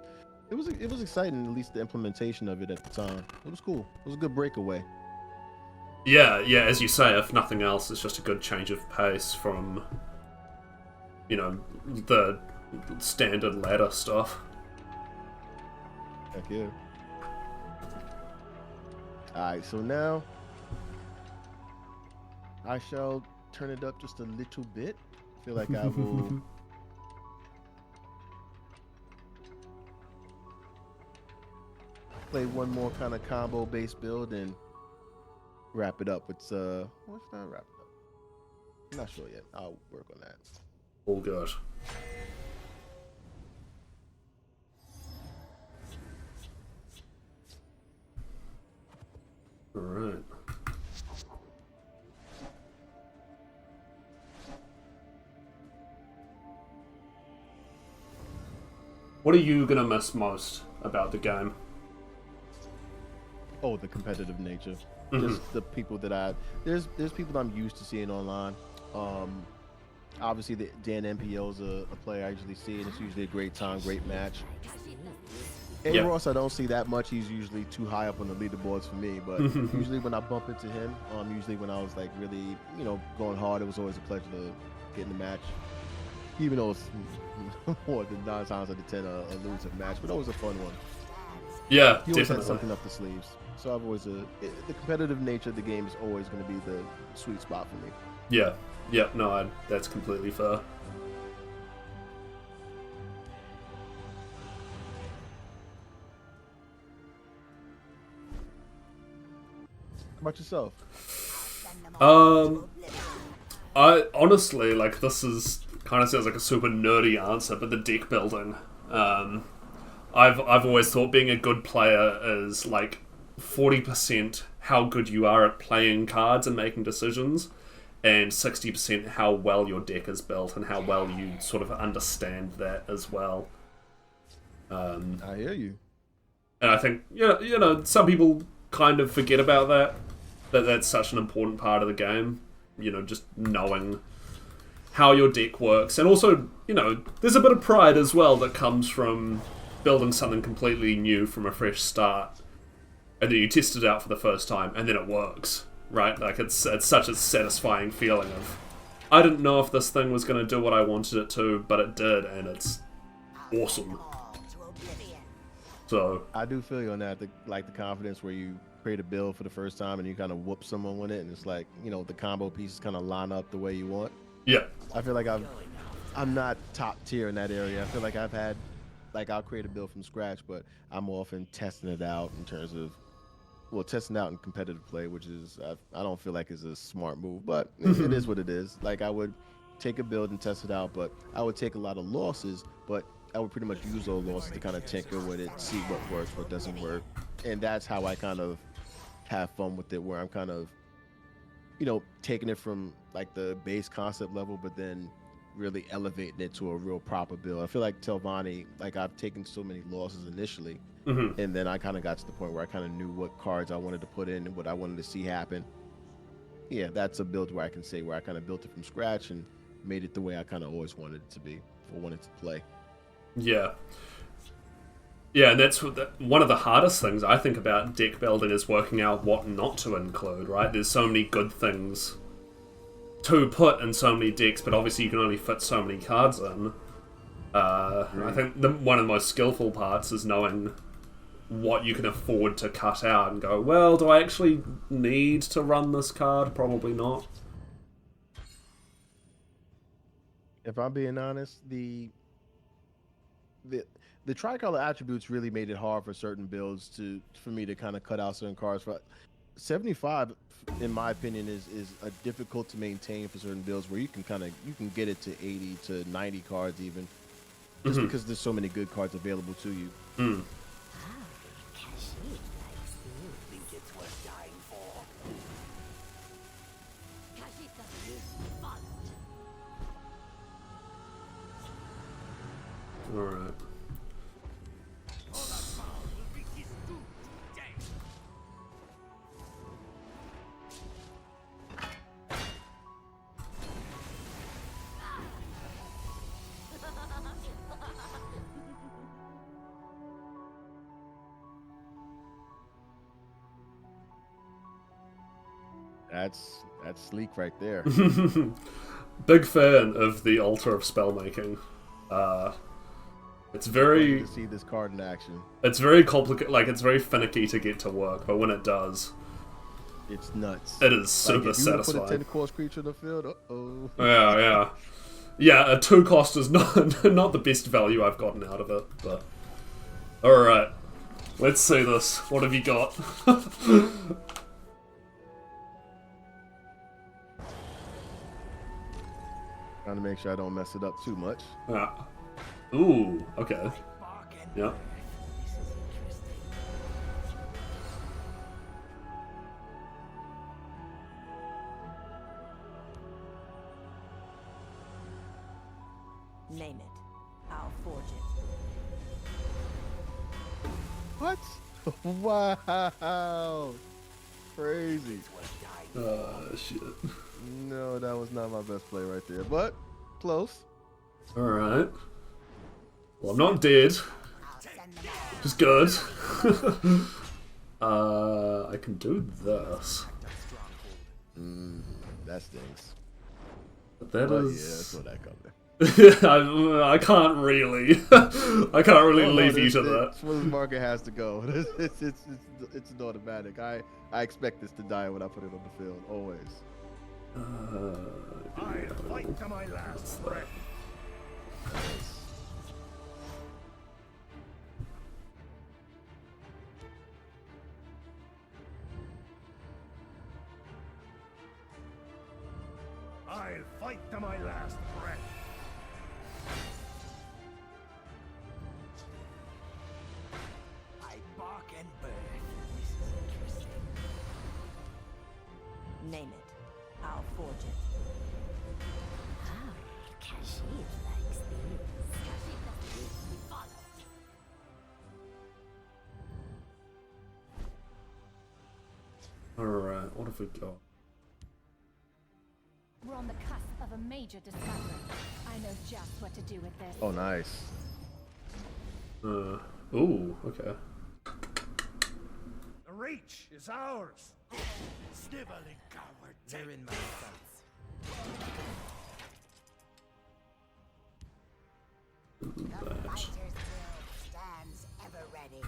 it was exciting, at least the implementation of it at the time. It was cool. It was a good breakaway. Yeah, as you say, if nothing else, it's just a good change of pace from, you know, the standard ladder stuff. Heck yeah. Alright, so now I shall turn it up just a little bit. I feel like I will play one more kind of combo based build and wrap it up. It's what's not wrap it up? I'm not sure yet. I'll work on that. All good. Alright. What are you gonna miss most about the game? Oh, the competitive nature. Mhm. Just the people that there's people that I'm used to seeing online. Obviously the Dan MPO's a player I usually see, and it's usually a great time, great match. A Yep. Ross, I don't see that much. He's usually too high up on the leaderboards for me. But usually when I bump into him, usually when I was like really, going hard, it was always a pleasure to get in the match. Even though it's more than 9 times out of 10 a losing match, but always a fun one. Yeah, He always had definitely. something up the sleeves. So I've always the competitive nature of the game is always going to be the sweet spot for me. Yeah. Yep. No, that's completely fair. How about yourself? I honestly, like, this is kind of sounds like a super nerdy answer, but the deck building. I've always thought being a good player is like 40% how good you are at playing cards and making decisions, and 60% how well your deck is built and how well you sort of understand that as well. I hear you. And I think, some people kind of forget about that that's such an important part of the game. Just knowing how your deck works. And also, there's a bit of pride as well that comes from building something completely new from a fresh start. And then you test it out for the first time, and then it works, right? Like, it's such a satisfying feeling of, I didn't know if this thing was going to do what I wanted it to, but it did, and it's awesome. So I do feel you on that. The confidence where you create a build for the first time and you kind of whoop someone with it, and it's like, the combo pieces kind of line up the way you want. yeah, I feel like I'm not top tier in that area. I feel like I've had, I'll create a build from scratch, but I'm often testing it out in terms of, testing out in competitive play, which is, I don't feel like is a smart move, but it is what it is. Like, I would take a build and test it out, but I would take a lot of losses, but I would pretty much use those losses to kind of tinker with it, see what works, what doesn't work. And that's how I kind of have fun with it, where I'm kind of, taking it from like the base concept level, but then really elevating it to a real proper build. I feel like Telvanni, I've taken so many losses initially, and then I kind of got to the point where I kind of knew what cards I wanted to put in and what I wanted to see happen. Yeah, that's a build where I can say where I kind of built it from scratch and made it the way I kind of always wanted it to be, or wanted to play. yeah. Yeah, and that's one of the hardest things I think about deck building is working out what not to include, right? There's so many good things to put in so many decks, but obviously you can only fit so many cards in. I think one of the most skillful parts is knowing what you can afford to cut out and go, well, do I actually need to run this card? Probably not. If I'm being honest, the tricolor attributes really made it hard for certain builds for me to kind of cut out certain cards. For 75, in my opinion, is a difficult to maintain for certain builds where you can get it to 80 to 90 cards even, just because there's so many good cards available to you. Think it's worth dying for. Alright. That's sleek right there. Big fan of the Altar of Spellmaking. It's very to see this card in action. It's very complicated, it's very finicky to get to work, but when it does, It's nuts. it is super if you put a satisfying. 10-cost creature in the field, uh-oh. Yeah, a 2 cost is not the best value I've gotten out of it, but alright. Let's see this. What have you got? Trying to make sure I don't mess it up too much. Ooh, okay. Yep. Name it. I'll forge it. What? Wow. Crazy. Shit. No, that was not my best play right there, but close. Alright. Well, I'm not dead. Just good. I can do this. That stings. But that But yeah, I is... saw that coming. I can't really... I can't really leave you to that. Swiller's Market has to go. It's an automatic. I expect this to die when I put it on the field, always. I'll fight to my last breath. I'll fight to my last breath. I bark and burn. This is interesting. Name it. I'll forge it. Ah, Kashid likes these. Kashid doesn't need to be followed. Alright, what have we got? We're on the cusp of a major discovery. I know just what to do with this. Oh, nice. Ooh, okay. The reach is ours. Sniveling coward. They're in my sights. Fighters Guild stands ever ready.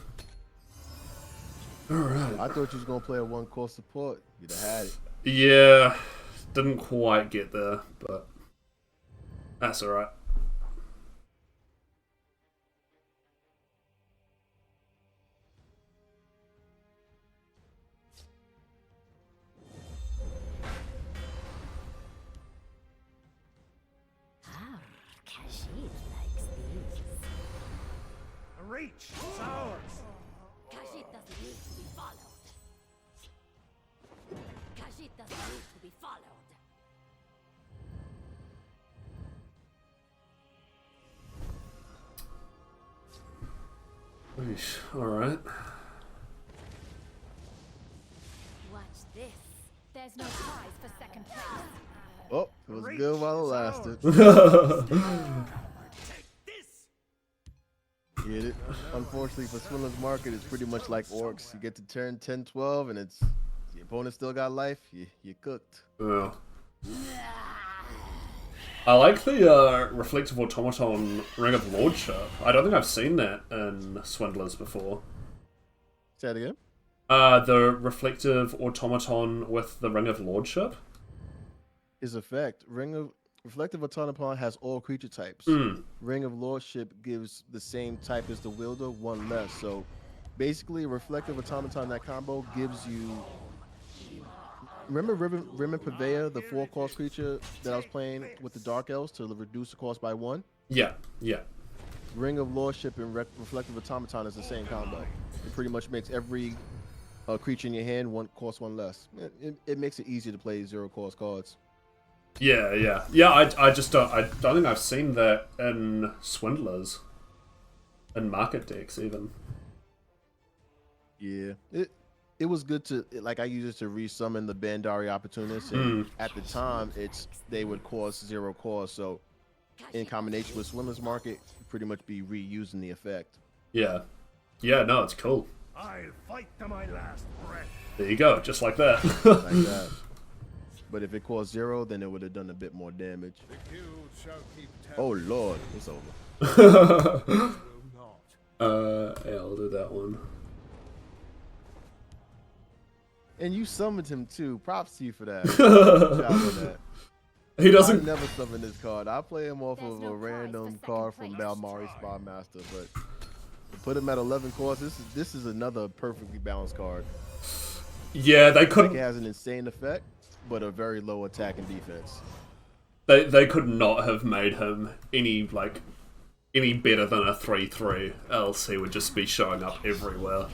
Alright. I thought you was gonna play a one-core support. You'd have had it. Yeah, didn't quite get there, but that's alright. Ah, Kashid likes these. The reach is ours. Kashid doesn't need to be followed. Kashid doesn't need to be followed. Alright. Watch this. There's no prize for second place. Oh, it was good while it lasted. Take this. Get it? Unfortunately for Swiller's Market, it's pretty much like Orcs. You get to turn 10, 12, and it's the opponent still got life. You cooked. Yeah. I like the reflective automaton Ring of Lordship. I don't think I've seen that in Swindlers before. Say that again? The reflective automaton with the Ring of Lordship. His effect. Reflective Automaton has all creature types. Ring of Lordship gives the same type as the wielder, one less. So basically, Reflective Automaton, that combo gives you. Remember Rim and Purveyor, the 4-cost creature that I was playing with the Dark Elves to reduce the cost by 1? Yeah, yeah. Ring of Lordship and Reflective Automaton is the same combo. It pretty much makes every creature in your hand cost 1 less. It makes it easier to play 0-cost cards. Yeah, yeah. Yeah, I just don't think I've seen that in Swindlers. In market decks, even. Yeah. It was good to, like, I used it to resummon the Bandari Opportunist, and at the time, they would cost 0 cost, so in combination with Swindler's Market, pretty much be reusing the effect. Yeah. Yeah, no, it's cool. I'll fight to my last breath. There you go, just like that. Like that. But if it cost 0, then it would have done a bit more damage. The guild shall keep Oh lord, it's over. will not. Yeah, I'll do that one. And you summoned him too. Props to you for that. Good job on that. He I doesn't. never summon this card. I play him off There's of no a prize random for second card from place. Balmari Spy Master, but to put him at 11 cost, this is another perfectly balanced card. Yeah, they Like, couldn't. it has an insane effect, but a very low attack and defense. They could not have made him any better than a 3/3. Else he would just be showing up everywhere.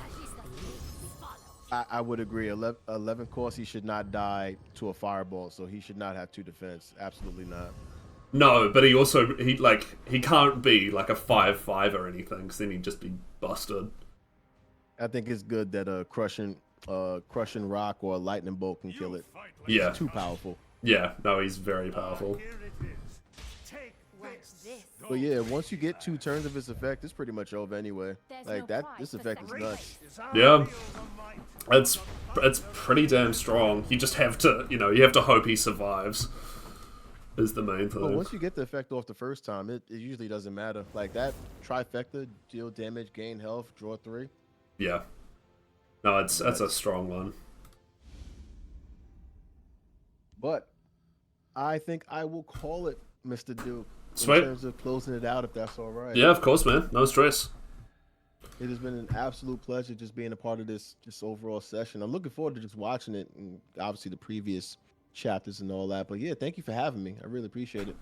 I would agree. 11 cost, he should not die to a fireball, so he should not have 2 defense. Absolutely not. No, but he can't be like a 5/5 or anything, because then he'd just be busted. I think it's good that crushing rock or a lightning bolt can kill it. Yeah. It's too powerful. Yeah, no, he's very powerful. Watch this. But yeah, once you get 2 turns of its effect, it's pretty much over anyway. There's Like no that, prize this for effect is nuts. Yeah. It's pretty damn strong. You just have to, you have to hope he survives. Is the main thing. But once you get the effect off the first time, it usually doesn't matter. Like that trifecta, deal damage, gain health, draw 3. Yeah. No, that's a strong one. But I think I will call it, Mr. Duke. Sweet. In terms of closing it out, if that's all right. Yeah, of course, man. No stress. It has been an absolute pleasure just being a part of this overall session. I'm looking forward to just watching it, and obviously the previous chapters and all that. But yeah, thank you for having me. I really appreciate it.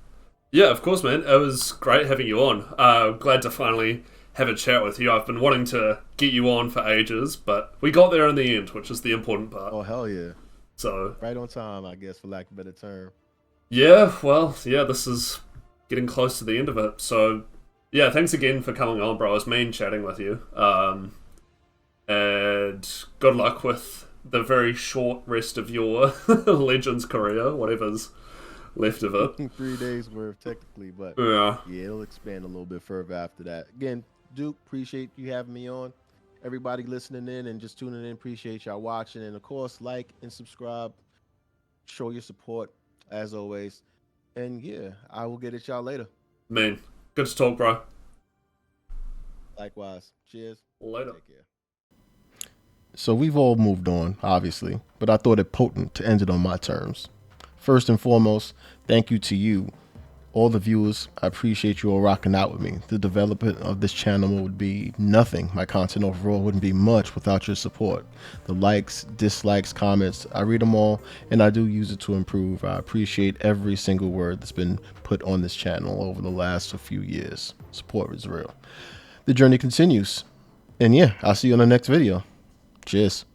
Yeah, of course, man. It was great having you on. Glad to finally have a chat with you. I've been wanting to get you on for ages, but we got there in the end, which is the important part. Oh, hell yeah. So Right on time, I guess, for lack of a better term. yeah, well, yeah, this is getting close to the end of it. So yeah, thanks again for coming on, bro. It was mean chatting with you. And good luck with the very short rest of your Legends career, whatever's left of it. 3 days worth, technically, but Yeah. yeah, it'll expand a little bit further after that. Again, Duke, appreciate you having me on. Everybody listening in and just tuning in, appreciate y'all watching. And of course, like and subscribe. Show your support, as always. And yeah, I will get at y'all later. Man, good to talk, bro. Likewise. Cheers. Later. Take care. So we've all moved on, obviously, but I thought it potent to end it on my terms. First and foremost, thank you to you, all the viewers. I appreciate you all rocking out with me. The development of this channel would be nothing. My content overall wouldn't be much without your support. The likes, dislikes, comments, I read them all, and I do use it to improve. I appreciate every single word that's been put on this channel over the last few years. Support is real. The journey continues. And yeah, I'll see you on the next video. Cheers.